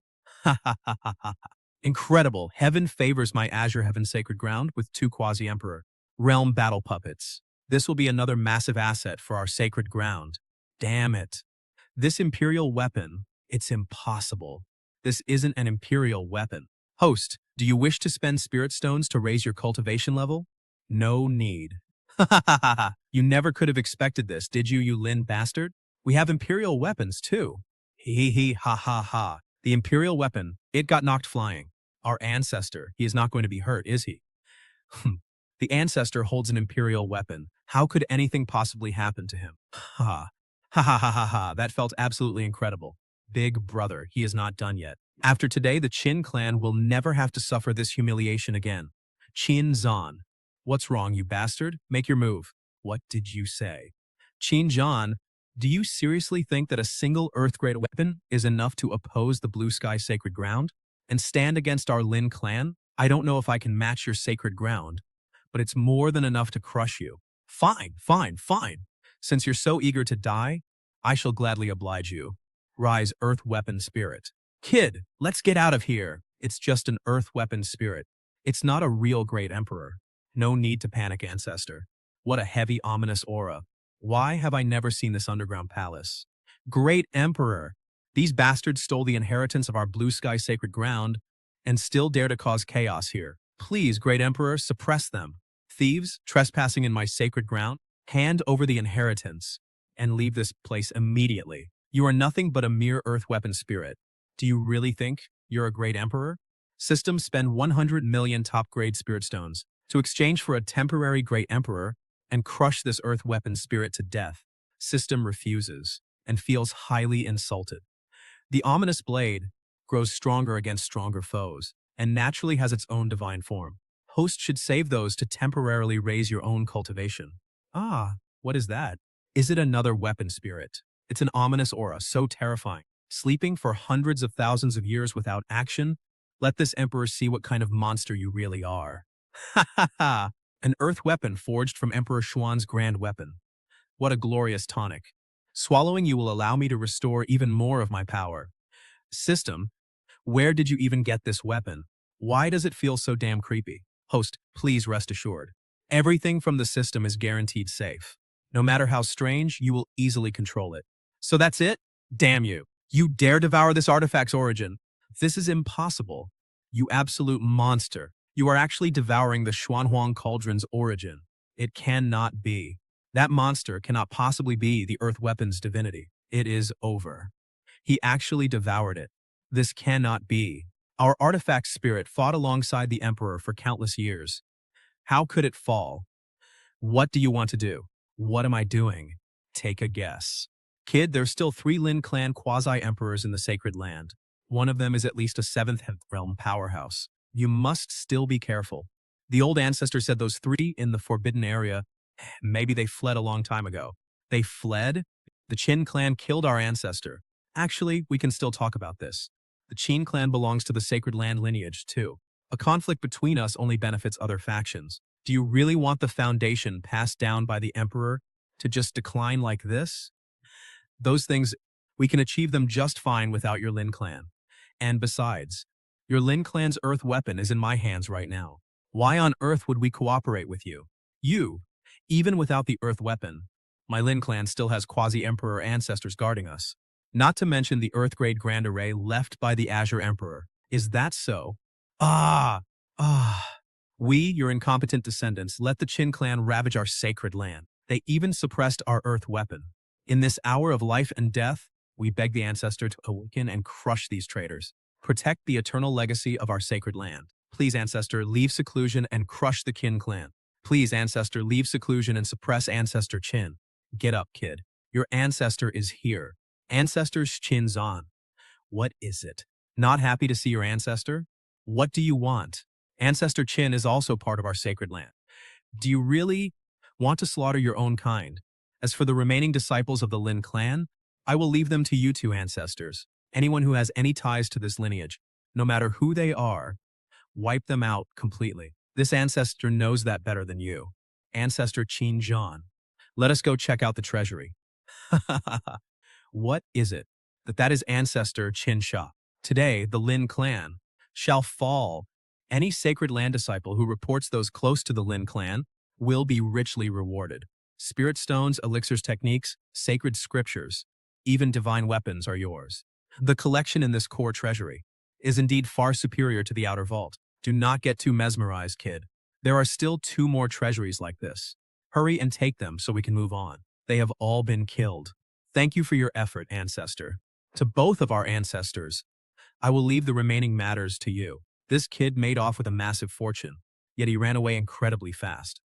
Incredible. Heaven favors my Azure Heaven Sacred Ground with 2 quasi-emperor realm battle puppets. This will be another massive asset for our sacred ground. Damn it. This imperial weapon, it's impossible. This isn't an imperial weapon. Host, do you wish to spend spirit stones to raise your cultivation level? No need. You never could have expected this, did you, you Lin bastard? We have imperial weapons too. Hee ha ha ha. The imperial weapon, it got knocked flying. Our ancestor, he is not going to be hurt, is he? The ancestor holds an imperial weapon. How could anything possibly happen to him? Ha. Ha ha ha ha ha. That felt absolutely incredible. Big brother, he is not done yet. After today, the Qin clan will never have to suffer this humiliation again. Qin Zhan. What's wrong, you bastard? Make your move. What did you say? Qin Zhan, do you seriously think that a single Earth-grade weapon is enough to oppose the Blue Sky Sacred Ground and stand against our Lin clan? I don't know if I can match your sacred ground, but it's more than enough to crush you. Fine, fine, fine. Since you're so eager to die, I shall gladly oblige you. Rise, Earth Weapon Spirit. Kid, let's get out of here. It's just an Earth Weapon Spirit. It's not a real great emperor. No need to panic, ancestor. What a heavy, ominous aura. Why have I never seen this underground palace? Great emperor. These bastards stole the inheritance of our Blue Sky Sacred Ground and still dare to cause chaos here. Please, great emperor, suppress them. Thieves, trespassing in my sacred ground, hand over the inheritance and leave this place immediately. You are nothing but a mere earth weapon spirit. Do you really think you're a great emperor? Systems spend 100 million top-grade spirit stones to exchange for a temporary great emperor and crush this earth weapon spirit to death. System refuses and feels highly insulted. The ominous blade grows stronger against stronger foes and naturally has its own divine form. Host should save those to temporarily raise your own cultivation. Ah, what is that? Is it another weapon spirit? It's an ominous aura, so terrifying. Sleeping for hundreds of thousands of years without action? Let this emperor see what kind of monster you really are. Ha ha ha! An earth weapon forged from Emperor Xuan's grand weapon. What a glorious tonic. Swallowing you will allow me to restore even more of my power. System, where did you even get this weapon? Why does it feel so damn creepy? Host, please rest assured. Everything from the system is guaranteed safe. No matter how strange, you will easily control it. So that's it? Damn you. You dare devour this artifact's origin. This is impossible. You absolute monster. You are actually devouring the Xuanhuang Cauldron's origin. It cannot be. That monster cannot possibly be the Earth Weapon's divinity. It is over. He actually devoured it. This cannot be. Our artifact spirit fought alongside the Emperor for countless years. How could it fall? What do you want to do? What am I doing? Take a guess. Kid, there's still 3 Lin clan quasi-emperors in the sacred land. One of them is at least a 7th realm powerhouse. You must still be careful. The old ancestor said those 3 in the forbidden area, maybe they fled a long time ago. They fled? The Qin clan killed our ancestor. Actually, we can still talk about this. The Qin clan belongs to the sacred land lineage, too. A conflict between us only benefits other factions. Do you really want the foundation passed down by the emperor to just decline like this? Those things, we can achieve them just fine without your Lin clan. And besides, your Lin clan's earth weapon is in my hands right now. Why on earth would we cooperate with you? You, even without the earth weapon, my Lin clan still has quasi-emperor ancestors guarding us. Not to mention the earth-grade grand array left by the Azure Emperor. Is that so? Ah! Ah! We, your incompetent descendants, let the Qin clan ravage our sacred land. They even suppressed our earth weapon. In this hour of life and death, we beg the ancestor to awaken and crush these traitors. Protect the eternal legacy of our sacred land. Please, ancestor, leave seclusion and crush the Qin clan. Please, ancestor, leave seclusion and suppress ancestor Qin. Get up, kid. Your ancestor is here. Ancestor's Qin's on. What is it? Not happy to see your ancestor? What do you want? Ancestor Qin is also part of our sacred land. Do you really want to slaughter your own kind? As for the remaining disciples of the Lin clan, I will leave them to you two ancestors. Anyone who has any ties to this lineage, no matter who they are, wipe them out completely. This ancestor knows that better than you. Ancestor Qin Zhan. Let us go check out the treasury. What is it? That is ancestor Qin Sha. Today, the Lin clan shall fall. Any sacred land disciple who reports those close to the Lin clan will be richly rewarded. Spirit stones, elixirs, techniques, sacred scriptures, even divine weapons are yours. The collection in this core treasury is indeed far superior to the outer vault. Do not get too mesmerized, kid. There are still 2 more treasuries like this. Hurry and take them so we can move on. They have all been killed. Thank you for your effort, ancestor. To both of our ancestors, I will leave the remaining matters to you. This kid made off with a massive fortune, yet he ran away incredibly fast.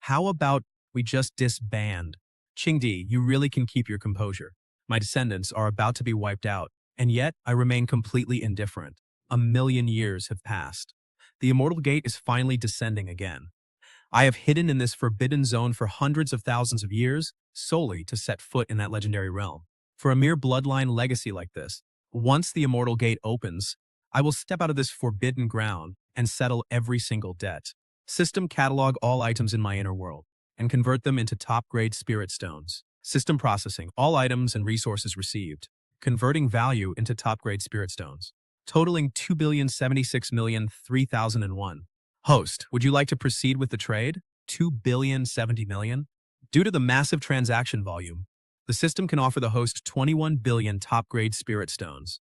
How about we just disband? Qingdi, you really can keep your composure. My descendants are about to be wiped out, and yet I remain completely indifferent. 1,000,000 years have passed. The immortal gate is finally descending again. I have hidden in this forbidden zone for hundreds of thousands of years, solely to set foot in that legendary realm. For a mere bloodline legacy like this, once the immortal gate opens, I will step out of this forbidden ground and settle every single debt. System catalog all items in my inner world and convert them into top-grade spirit stones. System processing all items and resources received, converting value into top-grade spirit stones, totaling 2,076,003,001. Host, would you like to proceed with the trade? 2,070,000,000? Due to the massive transaction volume, the system can offer the host 21 billion top-grade spirit stones.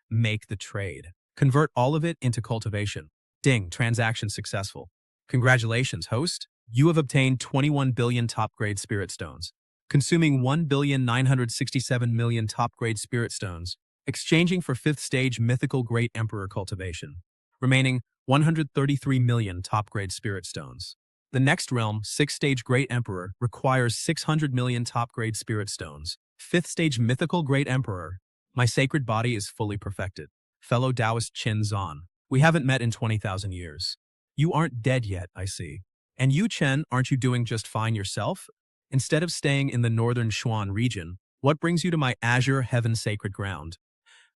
Make the trade. Convert all of it into cultivation. Ding, transaction successful. Congratulations, host. You have obtained 21 billion top-grade spirit stones, consuming 1,967,000,000 top-grade spirit stones, exchanging for 5th stage mythical Great Emperor cultivation, remaining 133 million top-grade spirit stones. The next realm, 6th stage Great Emperor, requires 600 million top-grade spirit stones. 5th stage mythical Great Emperor. My sacred body is fully perfected. Fellow Taoist Qin Zhan, we haven't met in 20,000 years. You aren't dead yet, I see. And you, Chen, aren't you doing just fine yourself? Instead of staying in the northern Xuan region, what brings you to my Azure Heaven sacred ground?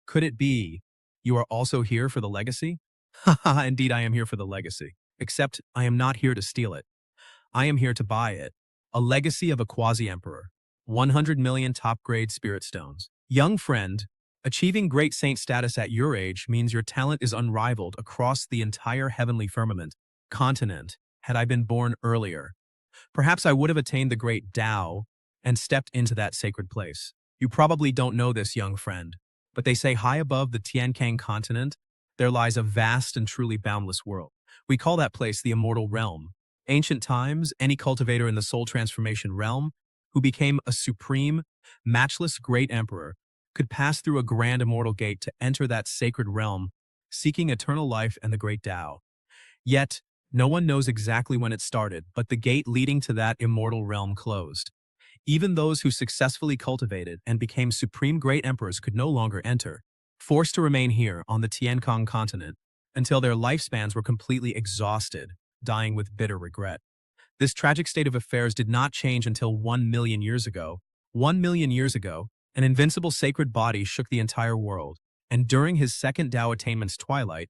Could it be you are also here for the legacy? Haha, indeed I am here for the legacy. Except I am not here to steal it. I am here to buy it. A legacy of a quasi-emperor. 100 million top-grade spirit stones. Young friend, achieving great saint status at your age means your talent is unrivaled across the entire heavenly firmament, continent. Had I been born earlier, perhaps I would have attained the great Tao and stepped into that sacred place. You probably don't know this, young friend, but they say high above the Tiankang continent, there lies a vast and truly boundless world. We call that place the immortal realm. Ancient times, any cultivator in the soul transformation realm who became a supreme, matchless great emperor could pass through a grand immortal gate to enter that sacred realm, seeking eternal life and the great Tao. Yet, No one knows exactly when it started, but the gate leading to that immortal realm closed. Even those who successfully cultivated and became supreme great emperors could no longer enter, forced to remain here on the Tiankong continent until their lifespans were completely exhausted, dying with bitter regret. This tragic state of affairs did not change until 1 million years ago. 1 million years ago, an invincible sacred body shook the entire world, and during his second Tao attainment's twilight,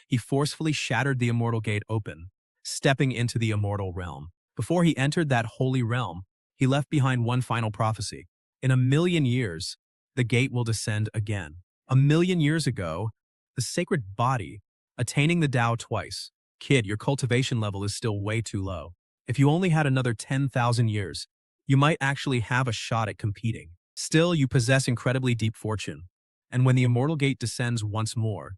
he forcefully shattered the immortal gate open, stepping into the immortal realm. Before he entered that holy realm, he left behind one final prophecy. In 1 million years, the gate will descend again. 1 million years ago, the sacred body, attaining the Tao twice. Kid, your cultivation level is still way too low. If you only had another 10,000 years, you might actually have a shot at competing. Still, you possess incredibly deep fortune. And when the immortal gate descends once more,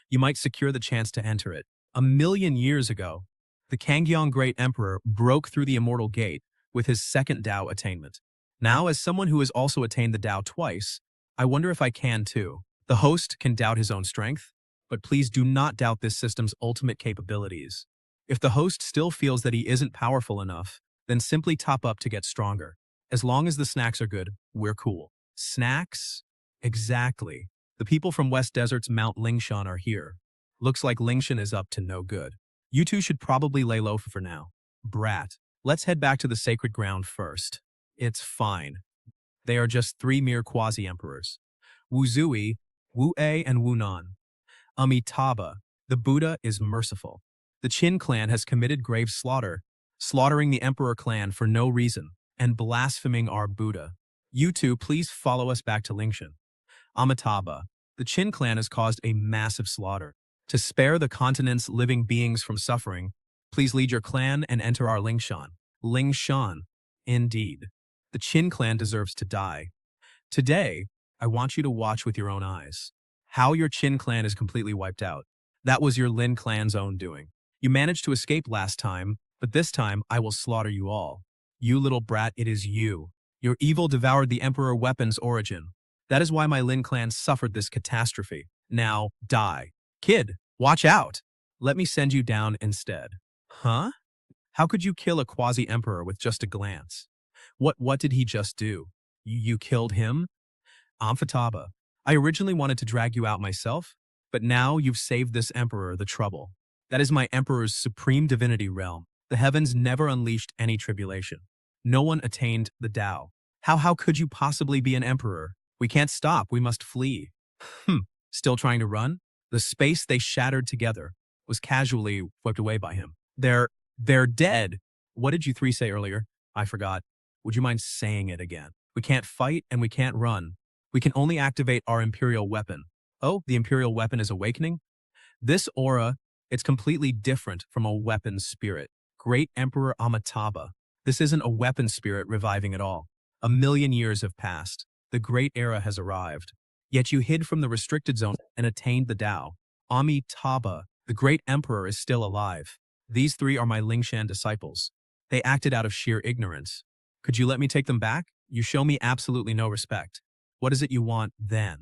you might secure the chance to enter it. 1 million years ago, the Kangyong Great Emperor broke through the immortal gate with his second Tao attainment. Now, as someone who has also attained the Tao twice, I wonder if I can too. The host can doubt his own strength, but please do not doubt this system's ultimate capabilities. If the host still feels that he isn't powerful enough, then simply top up to get stronger. As long as the snacks are good, we're cool. Snacks? Exactly. The people from West Desert's Mount Lingshan are here. Looks like Lingshan is up to no good. You two should probably lay low for now. Brat, let's head back to the sacred ground first. It's fine. They are just three mere quasi-emperors. Wu Zui, Wu A, and Wu Nan. Amitabha, the Buddha is merciful. The Qin clan has committed grave slaughter, slaughtering the Emperor clan for no reason, and blaspheming our Buddha. You two, please follow us back to Lingshan. Amitabha, the Qin clan has caused a massive slaughter. To spare the continent's living beings from suffering, please lead your clan and enter our Lingshan. Lingshan, indeed. The Qin clan deserves to die. Today, I want you to watch with your own eyes how your Qin clan is completely wiped out. That was your Lin clan's own doing. You managed to escape last time, but this time I will slaughter you all. You little brat, it is you. Your evil devoured the Emperor weapon's origin. That is why my Lin clan suffered this catastrophe. Now, die. Kid, watch out! Let me send you down instead. Huh? How could you kill a quasi-emperor with just a glance? What did he just do? You killed him? Amphataba, I originally wanted to drag you out myself, but now you've saved this emperor the trouble. That is my emperor's supreme divinity realm. The heavens never unleashed any tribulation. No one attained the Tao. How could you possibly be an emperor? We can't stop, we must flee. Still trying to run? The space they shattered together was casually swept away by him. They're dead. What did you three say earlier? I forgot. Would you mind saying it again? We can't fight and we can't run. We can only activate our Imperial weapon. Oh, the Imperial weapon is awakening? This aura, it's completely different from a weapon spirit. Great Emperor Amitabha. This isn't a weapon spirit reviving at all. 1 million years have passed. The Great Era has arrived. Yet you hid from the restricted zone and attained the Tao. Amitabha, the Great Emperor, is still alive. These three are my Lingshan disciples. They acted out of sheer ignorance. Could you let me take them back? You show me absolutely no respect. What is it you want then?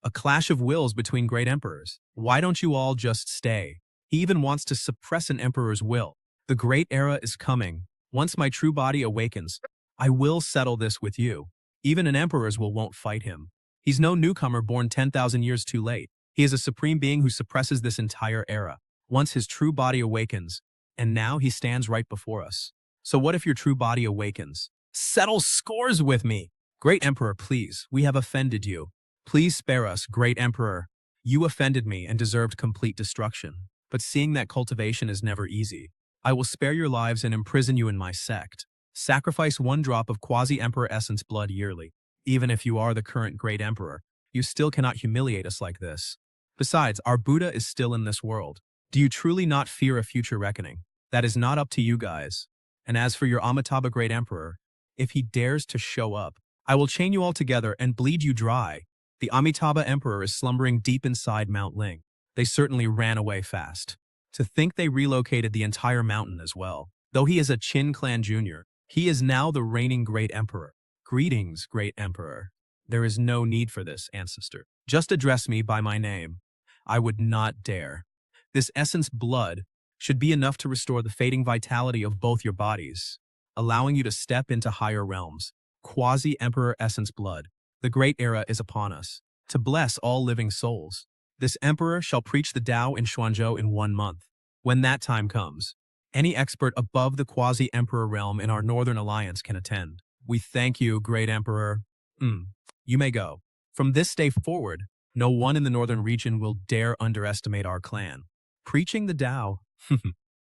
A clash of wills between great emperors. Why don't you all just stay? He even wants to suppress an emperor's will. The Great Era is coming. Once my true body awakens, I will settle this with you. Even an emperor's will won't fight him. He's no newcomer born 10,000 years too late. He is a supreme being who suppresses this entire era. Once his true body awakens, and now he stands right before us. So what if your true body awakens? Settle scores with me! Great Emperor, please, we have offended you. Please spare us, Great Emperor. You offended me and deserved complete destruction. But seeing that cultivation is never easy, I will spare your lives and imprison you in my sect. Sacrifice 1 drop of quasi-emperor essence blood yearly. Even if you are the current Great Emperor, you still cannot humiliate us like this. Besides, our Buddha is still in this world. Do you truly not fear a future reckoning? That is not up to you guys. And as for your Amitabha Great Emperor, if he dares to show up, I will chain you all together and bleed you dry. The Amitabha Emperor is slumbering deep inside Mount Ling. They certainly ran away fast. To think they relocated the entire mountain as well. Though he is a Qin clan junior, he is now the reigning Great Emperor. Greetings, Great Emperor. There is no need for this, ancestor. Just address me by my name. I would not dare. This essence blood, should be enough to restore the fading vitality of both your bodies, allowing you to step into higher realms. Quasi-Emperor Essence Blood. The great era is upon us. To bless all living souls, this emperor shall preach the Tao in Xuanzhou in 1 month. When that time comes, any expert above the quasi-emperor realm in our Northern Alliance can attend. We thank you, great emperor. You may go. From this day forward, no one in the northern region will dare underestimate our clan. Preaching the Tao.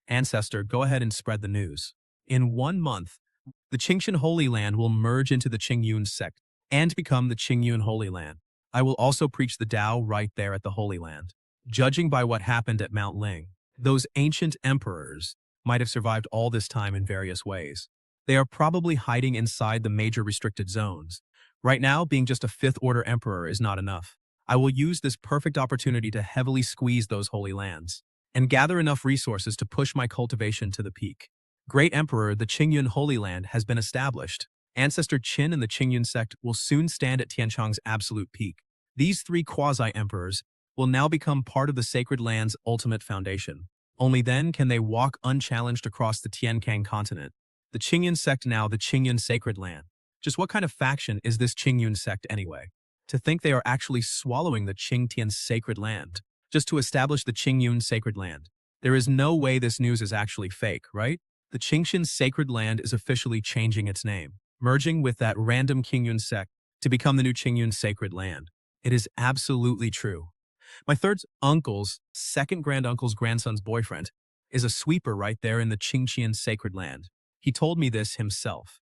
Ancestor, go ahead and spread the news. In 1 month, the Qingxin Holy Land will merge into the Qingyun sect and become the Qingyun Holy Land. I will also preach the Tao right there at the Holy Land. Judging by what happened at Mount Ling, those ancient emperors might have survived all this time in various ways. They are probably hiding inside the major restricted zones. Right now, being just a fifth-order emperor is not enough. I will use this perfect opportunity to heavily squeeze those holy lands and gather enough resources to push my cultivation to the peak. Great Emperor, the Qingyun Holy Land has been established. Ancestor Qin and the Qingyun sect will soon stand at Tianchang's absolute peak. These three quasi-emperors will now become part of the sacred land's ultimate foundation. Only then can they walk unchallenged across the Tiankang continent. The Qingyun sect, now the Qingyun sacred land. Just what kind of faction is this Qingyun sect anyway? To think they are actually swallowing the Qingtian sacred land just to establish the Qingyun sacred land. There is no way this news is actually fake, right? The Qingxin sacred land is officially changing its name, merging with that random Qingyun sect to become the new Qingyun sacred land. It is absolutely true. My third uncle's second granduncle's grandson's boyfriend is a sweeper right there in the Qingxian sacred land. He told me this himself.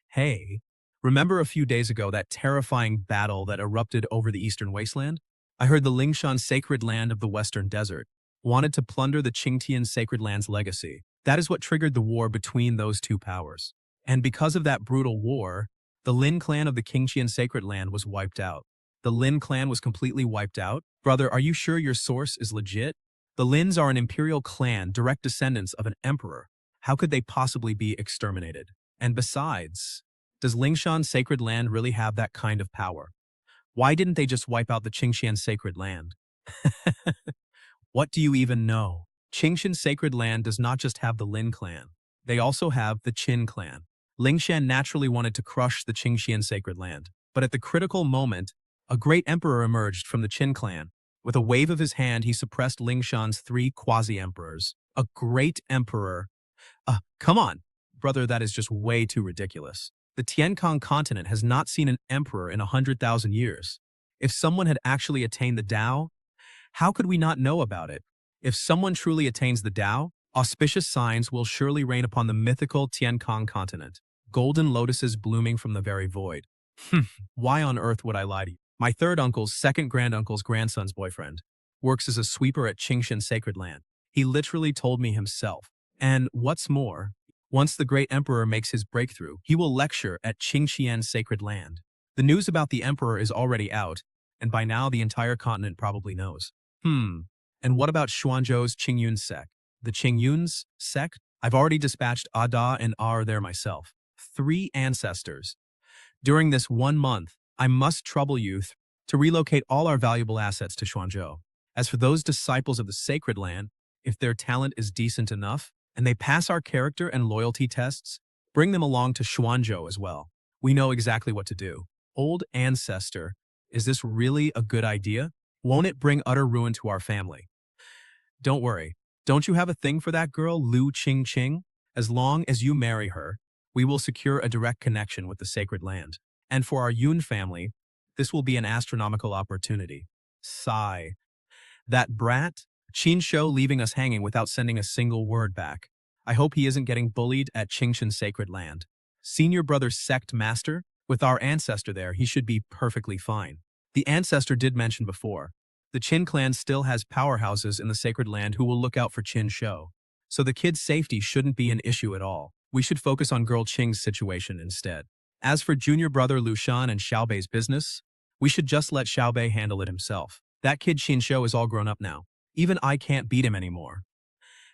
Hey, remember a few days ago that terrifying battle that erupted over the eastern wasteland? I heard the Lingshan sacred land of the western desert wanted to plunder the Qingtian sacred land's legacy. That is what triggered the war between those two powers. And because of that brutal war, the Lin clan of the Qingtian sacred land was wiped out. The Lin clan was completely wiped out? Brother, are you sure your source is legit? The Lins are an imperial clan, direct descendants of an emperor. How could they possibly be exterminated? And besides, does Lingshan sacred land really have that kind of power? Why didn't they just wipe out the Qingxian sacred land? What do you even know? Qingxian sacred land does not just have the Lin clan. They also have the Qin clan. Lingshan naturally wanted to crush the Qingxian sacred land. But at the critical moment, a great emperor emerged from the Qin clan. With a wave of his hand, he suppressed Lingshan's three quasi-emperors. A great emperor. Come on, brother, that is just way too ridiculous. The Tiankang continent has not seen an emperor in 100,000 years. If someone had actually attained the Tao, how could we not know about it? If someone truly attains the Tao, auspicious signs will surely rain upon the mythical Tiankang continent. Golden lotuses blooming from the very void. Why on earth would I lie to you? My third uncle's second granduncle's grandson's boyfriend works as a sweeper at Qingxian sacred land. He literally told me himself. And what's more, once the great emperor makes his breakthrough, he will lecture at Qingxian sacred land. The news about the emperor is already out, and by now the entire continent probably knows. And what about Xuanzhou's Qingyun sect? The Qingyun's sect? I've already dispatched Ada and R there myself. 3 ancestors. During this 1 month, I must trouble you to relocate all our valuable assets to Xuanzhou. As for those disciples of the sacred land, if their talent is decent enough, and they pass our character and loyalty tests, bring them along to Xuanzhou as well. We know exactly what to do. Old ancestor, is this really a good idea? Won't it bring utter ruin to our family? Don't worry. Don't you have a thing for that girl, Lu Qingqing? As long as you marry her, we will secure a direct connection with the sacred land. And for our Yun family, this will be an astronomical opportunity. Sigh. That brat, Qin Shou, leaving us hanging without sending a single word back. I hope he isn't getting bullied at Qingxin sacred land. Senior brother Sect Master, with our ancestor there, he should be perfectly fine. The ancestor did mention before, the Qin clan still has powerhouses in the sacred land who will look out for Qin Shou. So the kid's safety shouldn't be an issue at all. We should focus on girl Qing's situation instead. As for junior brother Lu Shan and Xiaobei's business, we should just let Xiaobei handle it himself. That kid Qin Shou is all grown up now. Even I can't beat him anymore.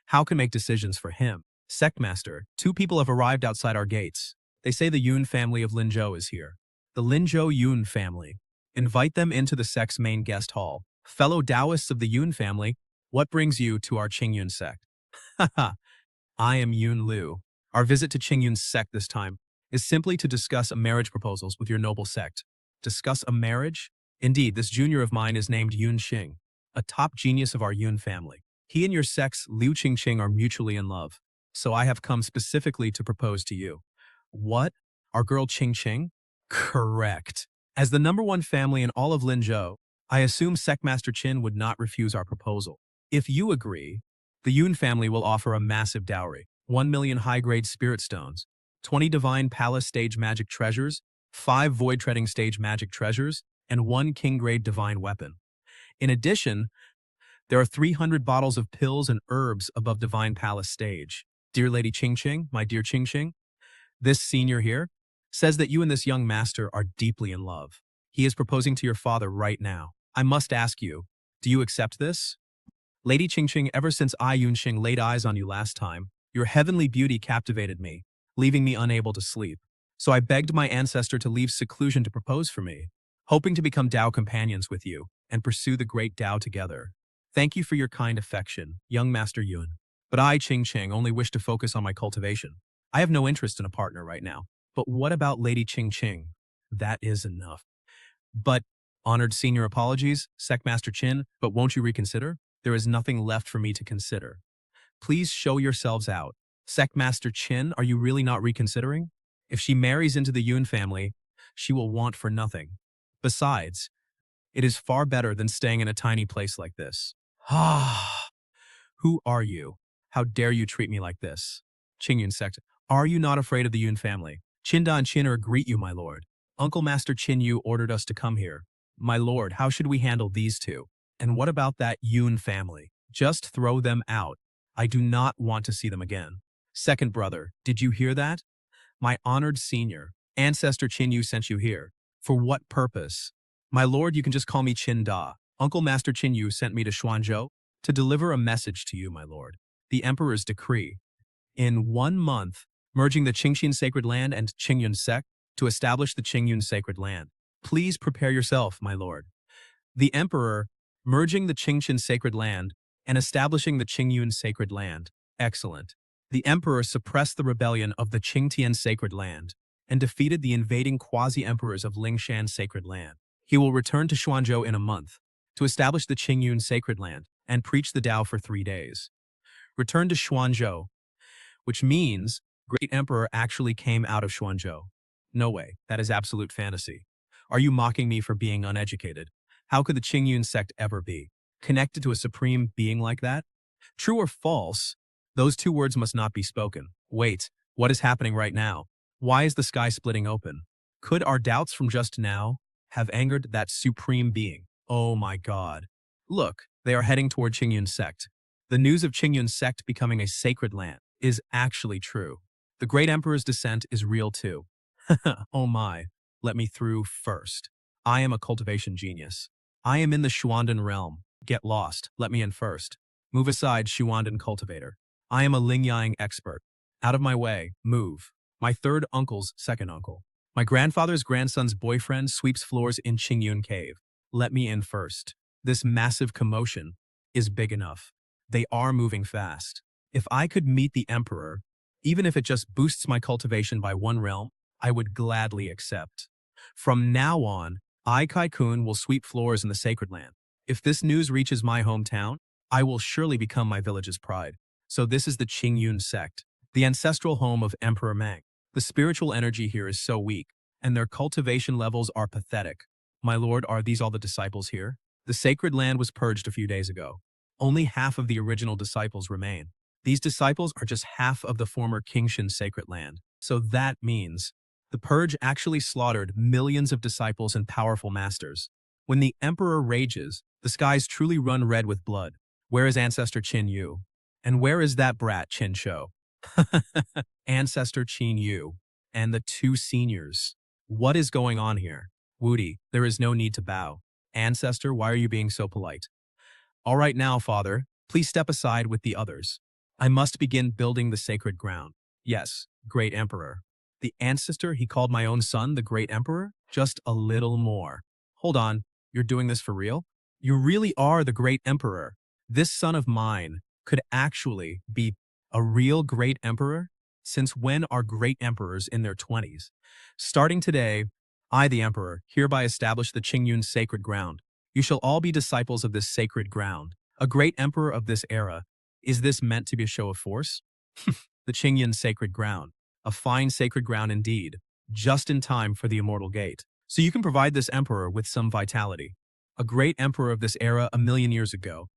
How can make decisions for him? Sect Master, 2 people have arrived outside our gates. They say the Yun family of Linzhou is here. The Linzhou Yun family. Invite them into the sect's main guest hall. Fellow Taoists of the Yun family, what brings you to our Qingyun sect? I am Yoon Liu. Our visit to Qingyun's sect this time is simply to discuss a marriage proposals with your noble sect. Discuss a marriage? Indeed, this junior of mine is named Yoon Xing, a top genius of our Yoon family. He and your sect's Liu Qingqing are mutually in love, so I have come specifically to propose to you. What? Our girl Qingqing? Correct. As the number one family in all of Linzhou, I assume Sect Master Qin would not refuse our proposal. If you agree, the Yoon family will offer a massive dowry, 1 million high-grade spirit stones, 20 divine palace stage magic treasures, 5 void-treading stage magic treasures, and 1 king-grade divine weapon. In addition, there are 300 bottles of pills and herbs above divine palace stage. Dear Lady Qingqing, my dear Qingqing, this senior here says that you and this young master are deeply in love. He is proposing to your father right now. I must ask you, do you accept this? Lady Qingqing, ever since I Yunxing laid eyes on you last time, your heavenly beauty captivated me, leaving me unable to sleep. So I begged my ancestor to leave seclusion to propose for me, hoping to become Tao companions with you and pursue the great Tao together. Thank you for your kind affection, young Master Yun. But I, Qingqing, only wish to focus on my cultivation. I have no interest in a partner right now. But what about Lady Qingqing? That is enough. But, honored senior apologies, Sect Master Qin, but won't you reconsider? There is nothing left for me to consider. Please show yourselves out. Sect Master Qin, are you really not reconsidering? If she marries into the Yun family, she will want for nothing. Besides, it is far better than staying in a tiny place like this. Ah, who are you? How dare you treat me like this? Qingyun sect, are you not afraid of the Yun family? Qinda and Qin'er greet you, my lord. Uncle Master Qin Yu ordered us to come here. My lord, how should we handle these two? And what about that Yun family? Just throw them out. I do not want to see them again. Second brother, did you hear that? My honored senior, ancestor Qin Yu sent you here. For what purpose? My lord, you can just call me Qin Da. Uncle Master Qin Yu sent me to Xuanzhou to deliver a message to you, my lord. The emperor's decree. In 1 month, merging the Qingxin Sacred Land and Qingyun Sect to establish the Qingyun Sacred Land. Please prepare yourself, my lord. The emperor, merging the Qingxin Sacred Land and establishing the Qingyun Sacred Land. Excellent. The emperor suppressed the rebellion of the Qingtian Sacred Land and defeated the invading quasi-emperors of Lingshan Sacred Land. He will return to Xuanzhou in a month to establish the Qingyun Sacred Land and preach the Tao for 3 days. Return to Xuanzhou, which means Great Emperor actually came out of Xuanzhou. No way, that is absolute fantasy. Are you mocking me for being uneducated? How could the Qingyun sect ever be connected to a supreme being like that? True or false? Those 2 words must not be spoken. Wait, what is happening right now? Why is the sky splitting open? Could our doubts from just now have angered that supreme being? Oh my god. Look, they are heading toward Qingyun sect. The news of Qingyun sect becoming a sacred land is actually true. The great emperor's descent is real too. Oh my, let me through first. I am a cultivation genius. I am in the Shuandan realm. Get lost, let me in first. Move aside, Shuandan cultivator. I am a Lingyang expert. Out of my way, move. My third uncle's second uncle. My grandfather's grandson's boyfriend sweeps floors in Qingyun Cave. Let me in first. This massive commotion is big enough. They are moving fast. If I could meet the emperor, even if it just boosts my cultivation by 1 realm, I would gladly accept. From now on, I, Kai-kun, will sweep floors in the sacred land. If this news reaches my hometown, I will surely become my village's pride. So this is the Qingyun sect, the ancestral home of Emperor Mang. The spiritual energy here is so weak, and their cultivation levels are pathetic. My lord, are these all the disciples here? The sacred land was purged a few days ago. Only half of the original disciples remain. These disciples are just half of the former Qingshan sacred land. So that means the purge actually slaughtered millions of disciples and powerful masters. When the emperor rages, the skies truly run red with blood. Where is Ancestor Qin Yu? And where is that brat Qin Shou? Ancestor Qin Yu and the 2 seniors. What is going on here? Woody, there is no need to bow. Ancestor, why are you being so polite? All right now, father, please step aside with the others. I must begin building the sacred ground. Yes, great emperor. The ancestor he called my own son the great emperor? Just a little more. Hold on, you're doing this for real? You really are the great emperor. This son of mine could actually be A real great emperor? Since when are great emperors in their 20s? Starting today, I, the emperor, hereby establish the Qingyun sacred ground. You shall all be disciples of this sacred ground. A great emperor of this era. Is this meant to be a show of force? The Qingyun sacred ground. A fine sacred ground indeed, just in time for the immortal gate. So you can provide this emperor with some vitality. A great emperor of this era 1,000,000 years ago.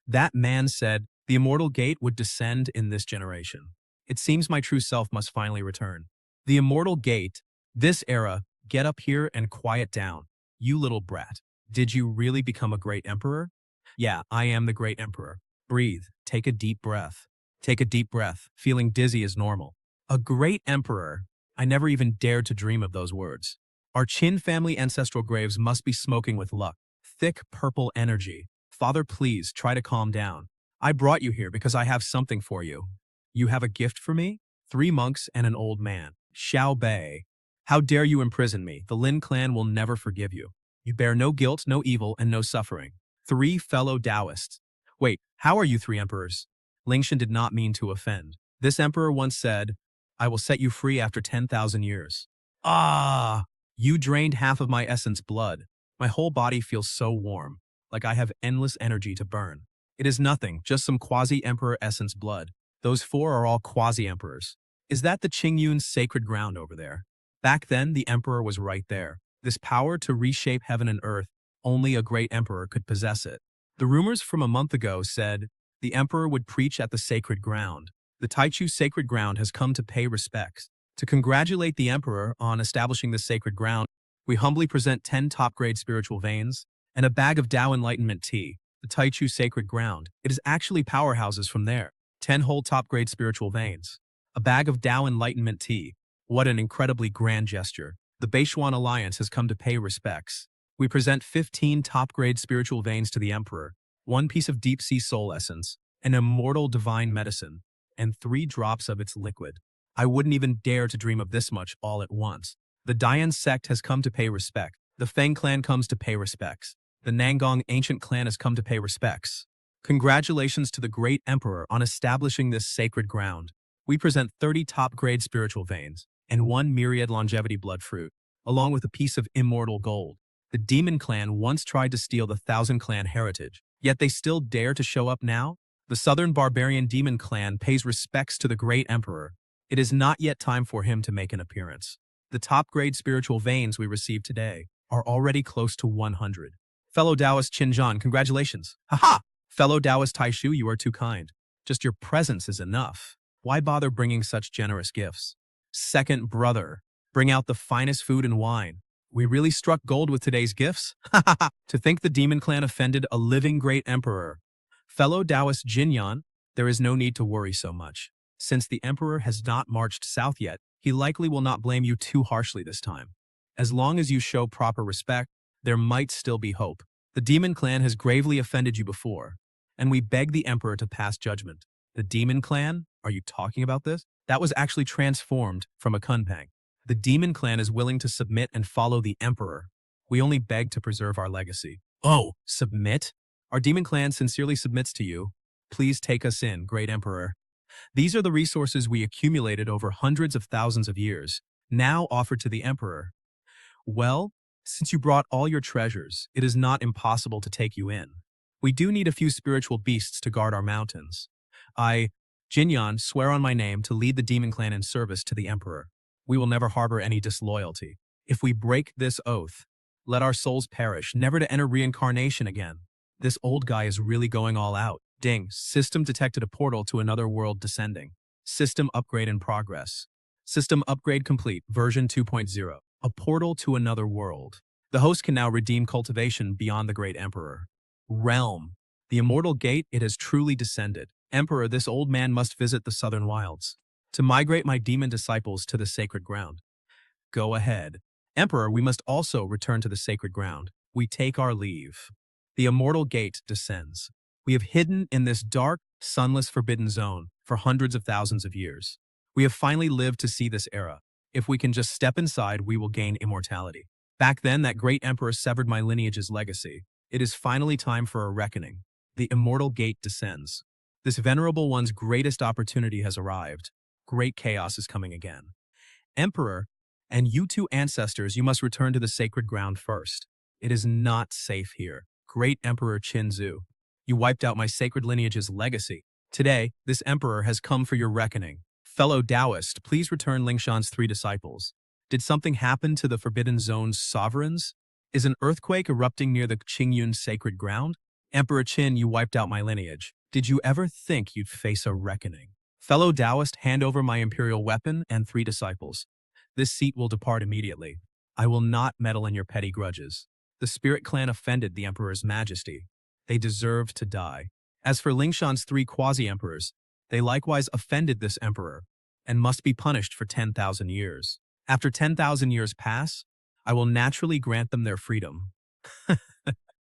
That man said the immortal gate would descend in this generation. It seems my true self must finally return. The immortal gate, this era, get up here and quiet down. You little brat. Did you really become a great emperor? Yeah, I am the great emperor. Breathe. Take a deep breath. Take a deep breath. Feeling dizzy is normal. A great emperor. I never even dared to dream of those words. Our Qin family ancestral graves must be smoking with luck. Thick purple energy. Father, please try to calm down. I brought you here because I have something for you. You have a gift for me? 3 monks and an old man. Xiao Bei. How dare you imprison me? The Lin clan will never forgive you. You bear no guilt, no evil, and no suffering. 3 fellow Taoists. Wait, how are you 3 emperors? Lingshan did not mean to offend. This emperor once said, I will set you free after 10,000 years. Ah! You drained half of my essence blood. My whole body feels so warm, like I have endless energy to burn. It is nothing, just some quasi-emperor essence blood. Those 4 are all quasi-emperors. Is that the Qingyun sacred ground over there? Back then, the emperor was right there. This power to reshape heaven and earth, only a great emperor could possess it. The rumors from a month ago said the emperor would preach at the sacred ground. The Taichu sacred ground has come to pay respects. To congratulate the emperor on establishing this sacred ground, we humbly present 10 top-grade spiritual veins and a bag of Tao Enlightenment tea. The Taichu sacred ground. It is actually powerhouses from there. 10 whole top-grade spiritual veins. A bag of Tao Enlightenment tea. What an incredibly grand gesture. The Beishuan Alliance has come to pay respects. We present 15 top-grade spiritual veins to the emperor, 1 piece of deep-sea soul essence, an immortal divine medicine, and 3 drops of its liquid. I wouldn't even dare to dream of this much all at once. The Dayan sect has come to pay respect. The Feng clan comes to pay respects. The Nangong ancient clan has come to pay respects. Congratulations to the great emperor on establishing this sacred ground. We present 30 top-grade spiritual veins and 1 myriad longevity blood fruit, along with a piece of immortal gold. The demon clan once tried to steal the 1,000 clan heritage, yet they still dare to show up now? The southern barbarian demon clan pays respects to the great emperor. It is not yet time for him to make an appearance. The top-grade spiritual veins we received today are already close to 100. Fellow Taoist Qinzhan, congratulations. Haha! Fellow Taoist Taishu, you are too kind. Just your presence is enough. Why bother bringing such generous gifts? Second brother, bring out the finest food and wine. We really struck gold with today's gifts? To think the demon clan offended a living great emperor. Fellow Taoist Jinyan, there is no need to worry so much. Since the emperor has not marched south yet, he likely will not blame you too harshly this time. As long as you show proper respect, there might still be hope. The demon clan has gravely offended you before, and we beg the emperor to pass judgment. The demon clan? Are you talking about this? That was actually transformed from a kunpeng. The demon clan is willing to submit and follow the emperor. We only beg to preserve our legacy. Oh, submit? Our demon clan sincerely submits to you. Please take us in, great emperor. These are the resources we accumulated over hundreds of thousands of years, now offered to the emperor. Well, since you brought all your treasures, it is not impossible to take you in. We do need a few spiritual beasts to guard our mountains. I, Jinyan, swear on my name to lead the demon clan in service to the emperor. We will never harbor any disloyalty. If we break this oath, let our souls perish, never to enter reincarnation again. This old guy is really going all out. Ding, system detected a portal to another world descending. System upgrade in progress. System upgrade complete, version 2.0. A portal to another world. The host can now redeem cultivation beyond the great emperor. Realm. The immortal gate, it has truly descended. Emperor, this old man must visit the southern wilds to migrate my demon disciples to the sacred ground. Go ahead. Emperor, we must also return to the sacred ground. We take our leave. The immortal gate descends. We have hidden in this dark, sunless, forbidden zone for hundreds of thousands of years. We have finally lived to see this era. If we can just step inside, we will gain immortality. Back then, that great emperor severed my lineage's legacy. It is finally time for a reckoning. The immortal gate descends. This venerable one's greatest opportunity has arrived. Great chaos is coming again. Emperor, and you two ancestors, you must return to the sacred ground first. It is not safe here. Great Emperor Qinzu, you wiped out my sacred lineage's legacy. Today, this emperor has come for your reckoning. Fellow Taoist, please return Lingshan's 3 disciples. Did something happen to the Forbidden Zone's sovereigns? Is an earthquake erupting near the Qingyun sacred ground? Emperor Qin, you wiped out my lineage. Did you ever think you'd face a reckoning? Fellow Taoist, hand over my imperial weapon and 3 disciples. This seat will depart immediately. I will not meddle in your petty grudges. The Spirit Clan offended the Emperor's majesty. They deserve to die. As for Lingshan's 3 quasi-emperors, they likewise offended this emperor and must be punished for 10,000 years. After 10,000 years pass, I will naturally grant them their freedom.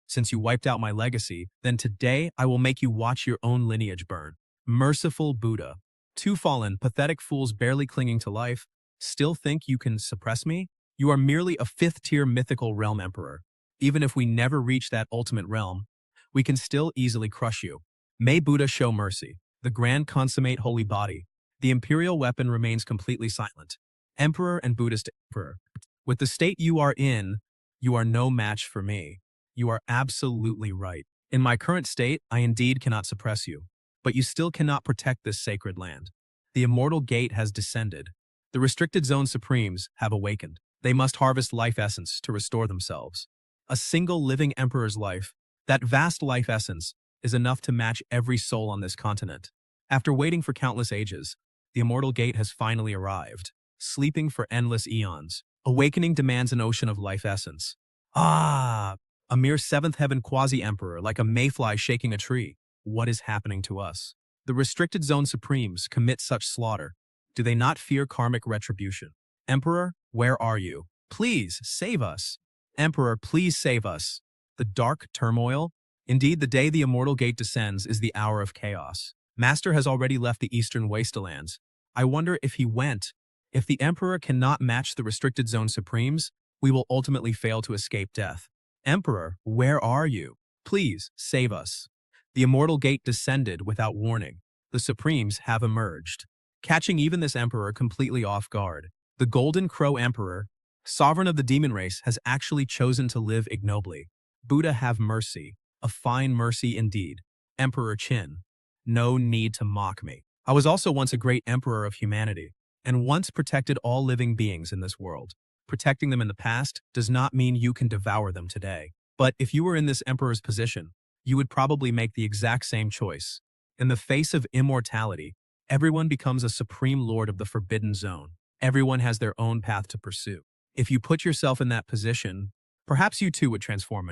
Since you wiped out my legacy, then today I will make you watch your own lineage burn. Merciful Buddha, 2 fallen, pathetic fools barely clinging to life, still think you can suppress me? You are merely a 5th-tier mythical realm emperor. Even if we never reach that ultimate realm, we can still easily crush you. May Buddha show mercy. The grand consummate holy body. The imperial weapon remains completely silent. Emperor and Buddhist emperor. With the state you are in, you are no match for me. You are absolutely right. In my current state, I indeed cannot suppress you. But you still cannot protect this sacred land. The immortal gate has descended. The restricted zone supremes have awakened. They must harvest life essence to restore themselves. A single living emperor's life, that vast life essence, is enough to match every soul on this continent. After waiting for countless ages, the immortal gate has finally arrived, sleeping for endless eons. Awakening demands an ocean of life essence. Ah, a mere 7th heaven quasi-emperor, like a mayfly shaking a tree. What is happening to us? The restricted zone supremes commit such slaughter. Do they not fear karmic retribution? Emperor, where are you? Please, save us. Emperor, please save us. The dark turmoil? Indeed, the day the immortal gate descends is the hour of chaos. Master has already left the eastern wastelands. I wonder if he went. If the Emperor cannot match the restricted zone supremes, we will ultimately fail to escape death. Emperor, where are you? Please, save us. The immortal gate descended without warning. The supremes have emerged, catching even this emperor completely off guard. The Golden Crow Emperor, sovereign of the demon race, has actually chosen to live ignobly. Buddha have mercy. A fine mercy indeed. Emperor Qin, no need to mock me. I was also once a great emperor of humanity, and once protected all living beings in this world. Protecting them in the past does not mean you can devour them today. But if you were in this emperor's position, you would probably make the exact same choice. In the face of immortality, everyone becomes a supreme lord of the forbidden zone. Everyone has their own path to pursue. If you put yourself in that position, perhaps you too would transform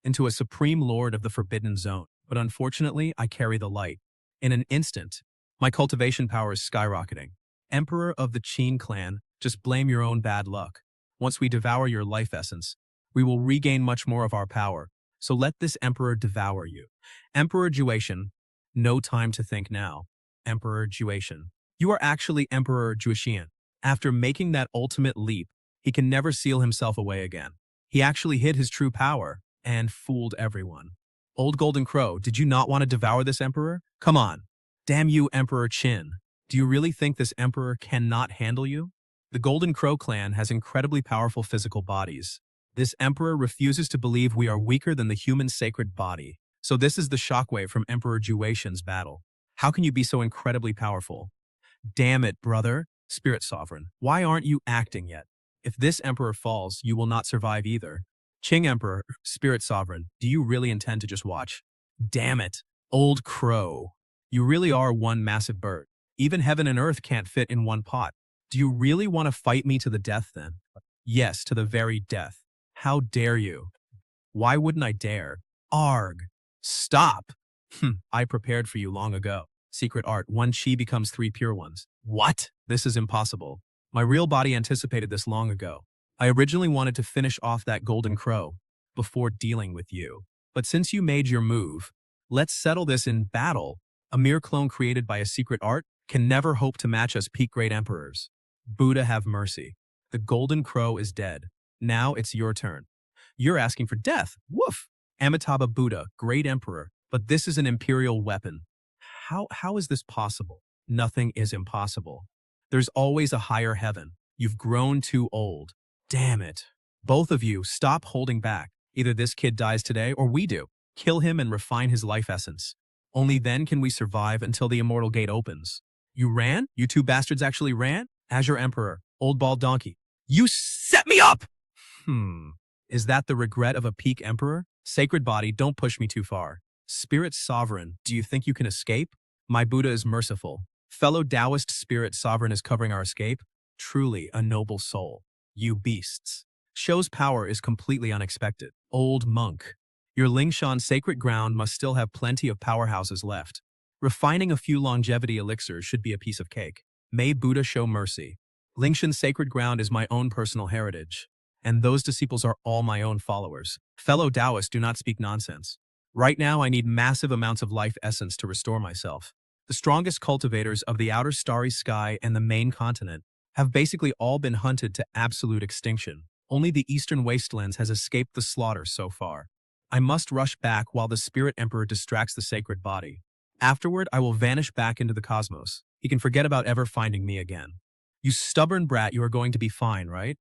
into a supreme lord of the forbidden zone. But unfortunately, I carry the light. In an instant, my cultivation power is skyrocketing. Emperor of the Qin clan, just blame your own bad luck. Once we devour your life essence, we will regain much more of our power. So let this emperor devour you. Emperor Juation, no time to think now. Emperor Juation, you are actually Emperor Juaxian. After making that ultimate leap, he can never seal himself away again. He actually hid his true power and fooled everyone. Old Golden Crow, did you not want to devour this emperor? Come on. Damn you, Emperor Qin. Do you really think this emperor cannot handle you? The Golden Crow clan has incredibly powerful physical bodies. This emperor refuses to believe we are weaker than the human sacred body. So this is the shockwave from Emperor Juaxian's battle. How can you be so incredibly powerful? Damn it, brother. Spirit Sovereign, why aren't you acting yet? If this emperor falls, you will not survive either. Qing Emperor, Spirit Sovereign, do you really intend to just watch? Damn it, Old Crow. You really are one massive bird. Even heaven and earth can't fit in one pot. Do you really want to fight me to the death then? Yes, to the very death. How dare you? Why wouldn't I dare? Arg. Stop. I prepared for you long ago. Secret art, 1 chi becomes 3 pure ones. What? This is impossible. My real body anticipated this long ago. I originally wanted to finish off that Golden Crow before dealing with you. But since you made your move, let's settle this in battle. A mere clone created by a secret art can never hope to match us peak great emperors. Buddha have mercy. The Golden Crow is dead. Now it's your turn. You're asking for death. Woof. Amitabha Buddha, great emperor, but this is an imperial weapon. How is this possible? Nothing is impossible. There's always a higher heaven. You've grown too old. Damn it. Both of you, stop holding back. Either this kid dies today or we do. Kill him and refine his life essence. Only then can we survive until the immortal gate opens. You ran? You two bastards actually ran? Azure Emperor, old bald donkey. You set me up! Is that the regret of a peak emperor? Sacred body, don't push me too far. Spirit sovereign, do you think you can escape? My Buddha is merciful. Fellow Taoist spirit sovereign is covering our escape. Truly a noble soul. You beasts. Show's power is completely unexpected. Old monk. Your Lingshan sacred ground must still have plenty of powerhouses left. Refining a few longevity elixirs should be a piece of cake. May Buddha show mercy. Lingshan's sacred ground is my own personal heritage, and those disciples are all my own followers. Fellow Taoists, do not speak nonsense. Right now, I need massive amounts of life essence to restore myself. The strongest cultivators of the outer starry sky and the main continent have basically all been hunted to absolute extinction. Only the eastern wastelands has escaped the slaughter so far. I must rush back while the Spirit Emperor distracts the sacred body. Afterward, I will vanish back into the cosmos. He can forget about ever finding me again. You stubborn brat, you are going to be fine, right?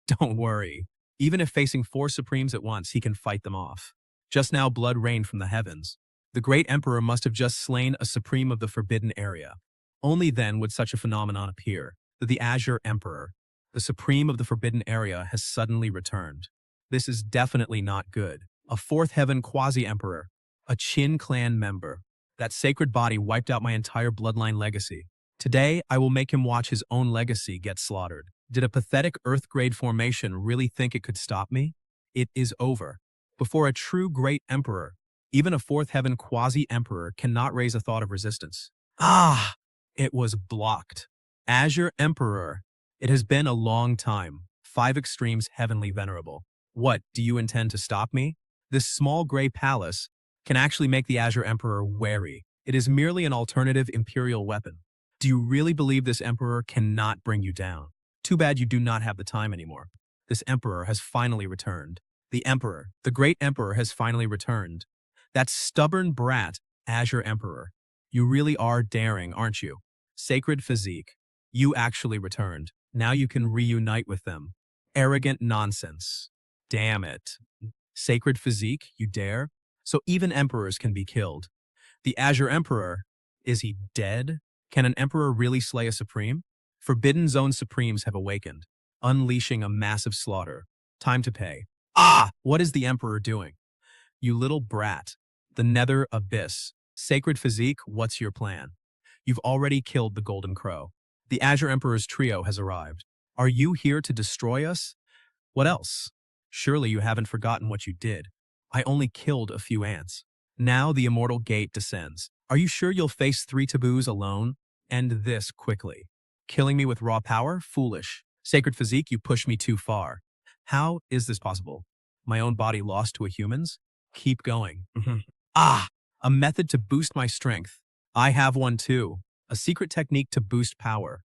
Don't worry. Even if facing 4 Supremes at once, he can fight them off. Just now, blood rained from the heavens. The great Emperor must have just slain a Supreme of the Forbidden Area. Only then would such a phenomenon appear, that the Azure Emperor, the Supreme of the Forbidden Area, has suddenly returned. This is definitely not good. A 4th Heaven Quasi-Emperor, a Qin clan member. That sacred body wiped out my entire bloodline legacy. Today, I will make him watch his own legacy get slaughtered. Did a pathetic Earth-grade formation really think it could stop me? It is over. Before a true great emperor, even a 4th Heaven Quasi-Emperor cannot raise a thought of resistance. Ah! It was blocked. Azure Emperor. It has been a long time. 5 extremes heavenly venerable. What, do you intend to stop me? This small gray palace can actually make the Azure Emperor wary. It is merely an alternative imperial weapon. Do you really believe this emperor cannot bring you down? Too bad you do not have the time anymore. This emperor has finally returned. The emperor, the great emperor has finally returned. That stubborn brat, Azure Emperor. You really are daring, aren't you? Sacred physique. You actually returned. Now you can reunite with them. Arrogant nonsense. Damn it. Sacred physique, you dare? So even emperors can be killed. The Azure Emperor, is he dead? Can an emperor really slay a supreme? Forbidden Zone Supremes have awakened, unleashing a massive slaughter. Time to pay. Ah! What is the emperor doing? You little brat. The nether abyss. Sacred physique, what's your plan? You've already killed the Golden Crow. The Azure Emperor's trio has arrived. Are you here to destroy us? What else? Surely you haven't forgotten what you did. I only killed a few ants. Now the immortal gate descends. Are you sure you'll face 3 taboos alone? End this quickly. Killing me with raw power? Foolish. Sacred physique, you push me too far. How is this possible? My own body lost to a human's? Keep going. Ah! A method to boost my strength. I have one too. A secret technique to boost power.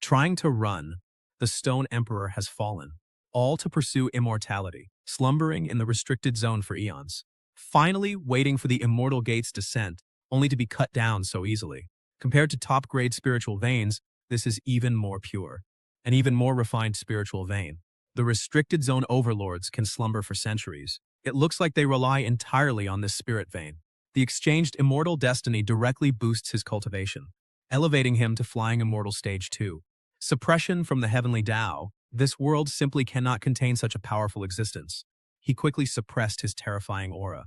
Trying to run, the Stone Emperor has fallen. All to pursue immortality, slumbering in the restricted zone for eons. Finally waiting for the immortal gate's descent, only to be cut down so easily. Compared to top-grade spiritual veins, this is even more pure. An even more refined spiritual vein. The restricted zone overlords can slumber for centuries. It looks like they rely entirely on this spirit vein. The exchanged immortal destiny directly boosts his cultivation, elevating him to flying immortal stage 2. Suppression from the heavenly Tao, this world simply cannot contain such a powerful existence. He quickly suppressed his terrifying aura.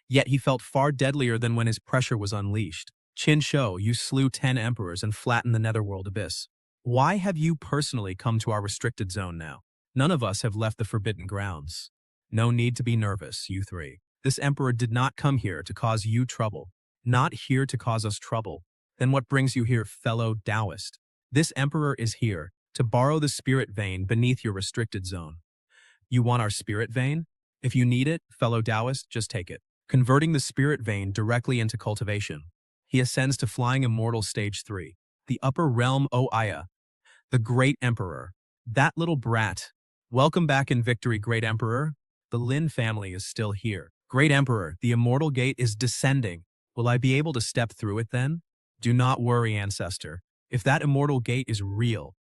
Yet he felt far deadlier than when his pressure was unleashed. Qin Shou, you slew 10 emperors and flattened the netherworld abyss. Why have you personally come to our restricted zone now? None of us have left the forbidden grounds. No need to be nervous, you 3. This emperor did not come here to cause you trouble. Not here to cause us trouble. Then what brings you here, fellow Taoist? This emperor is here to borrow the spirit vein beneath your restricted zone. You want our spirit vein? If you need it, fellow Taoist, just take it. Converting the spirit vein directly into cultivation. He ascends to flying immortal stage 3. The upper realm, O Aya. The great emperor. That little brat. Welcome back in victory, great emperor. The Lin family is still here. Great emperor, the immortal gate is descending. Will I be able to step through it then? Do not worry, ancestor. If that immortal gate is real,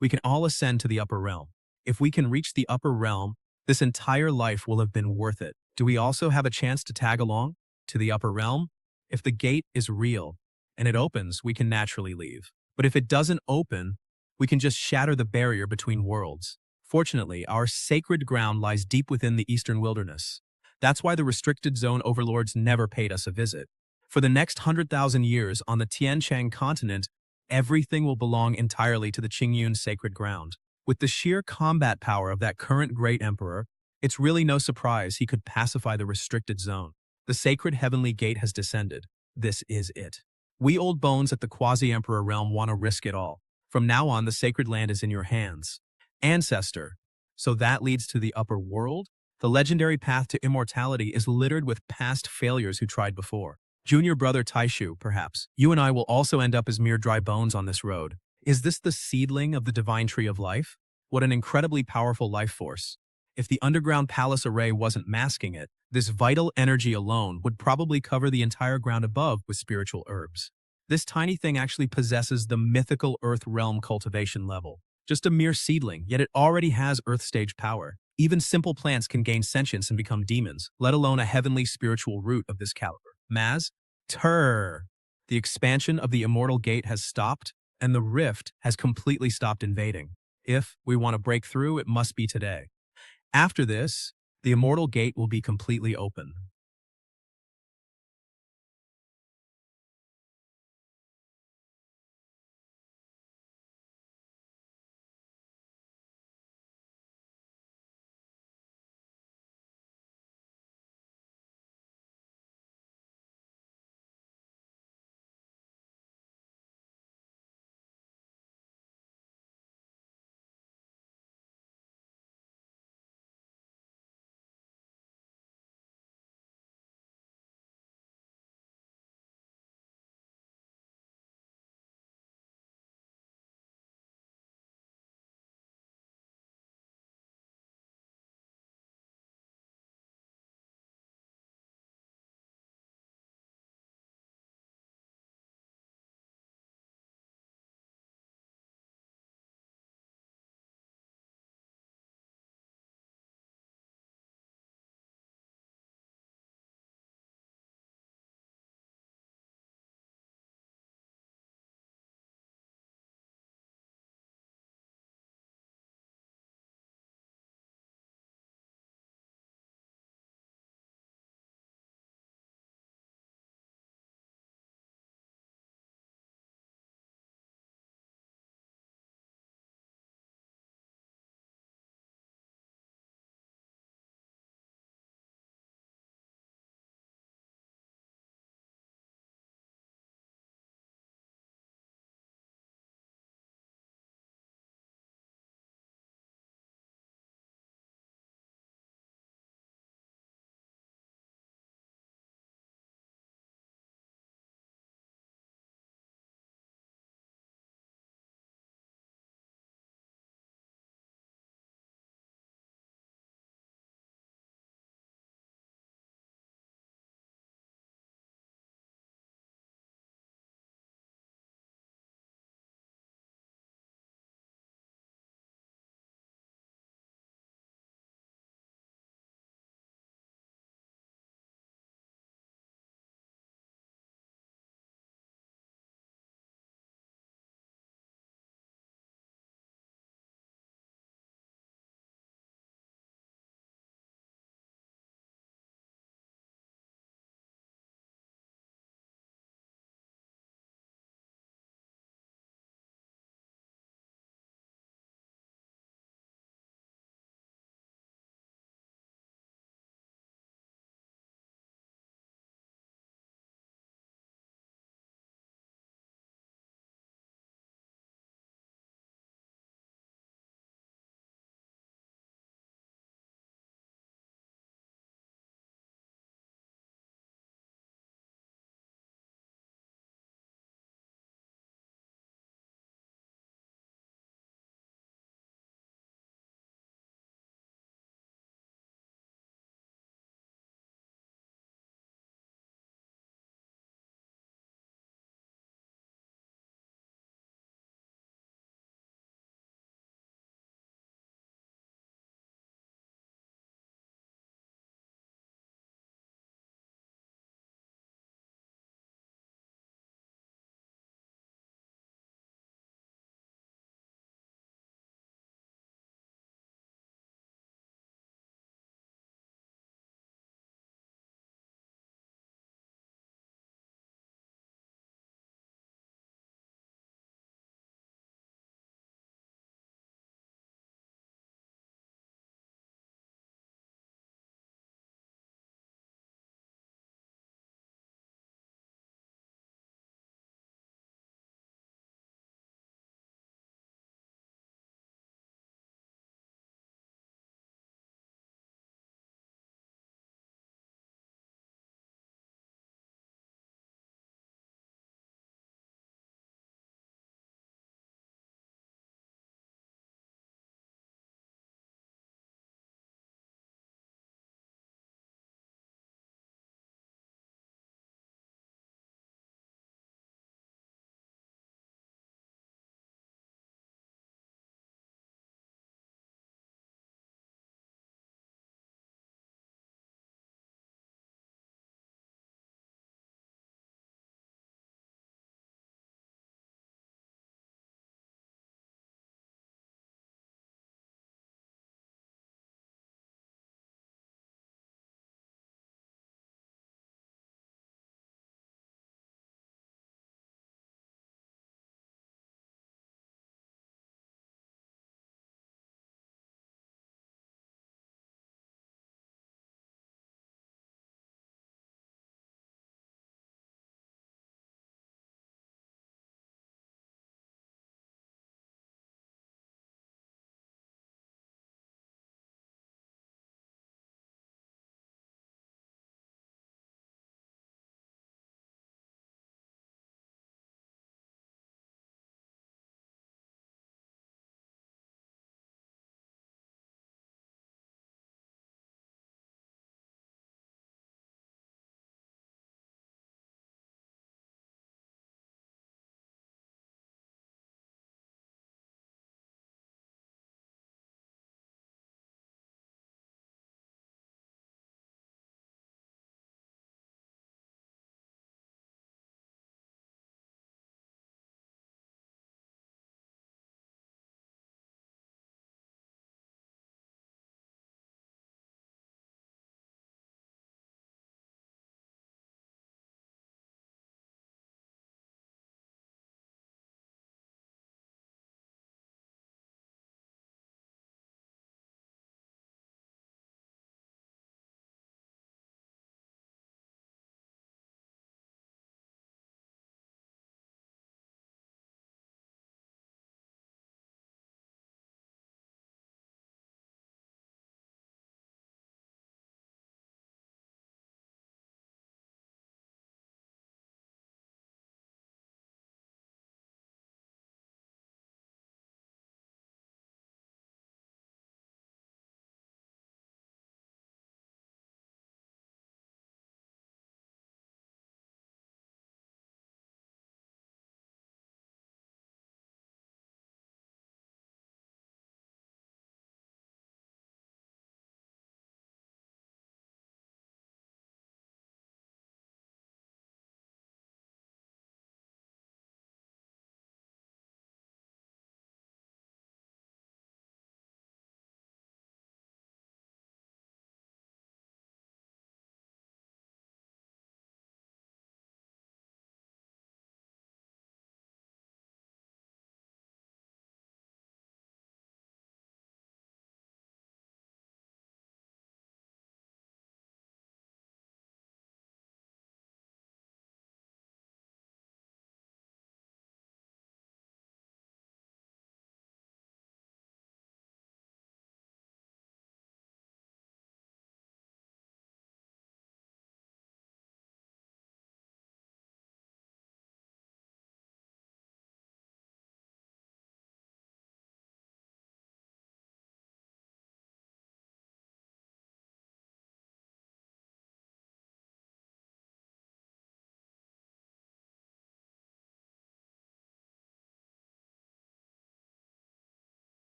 we can all ascend to the upper realm. If we can reach the upper realm, this entire life will have been worth it. Do we also have a chance to tag along to the upper realm? If the gate is real and it opens, we can naturally leave. But if it doesn't open, we can just shatter the barrier between worlds. Fortunately, our sacred ground lies deep within the eastern wilderness. That's why the restricted zone overlords never paid us a visit. For the next 100,000 years on the Tian Chang continent, everything will belong entirely to the Qingyun sacred ground. With the sheer combat power of that current great emperor, it's really no surprise he could pacify the restricted zone. The sacred heavenly gate has descended. This is it. We old bones at the quasi-emperor realm want to risk it all. From now on, the sacred land is in your hands. Ancestor. So that leads to the upper world? The legendary path to immortality is littered with past failures who tried before. Junior brother Taishu, perhaps. You and I will also end up as mere dry bones on this road. Is this the seedling of the divine tree of life? What an incredibly powerful life force. If the underground palace array wasn't masking it, this vital energy alone would probably cover the entire ground above with spiritual herbs. This tiny thing actually possesses the mythical Earth realm cultivation level. Just a mere seedling, yet it already has Earth stage power. Even simple plants can gain sentience and become demons, let alone a heavenly spiritual root of this caliber. Maz? Tur. The expansion of the immortal gate has stopped, and the rift has completely stopped invading. If we want to break through, it must be today. After this, the immortal gate will be completely open.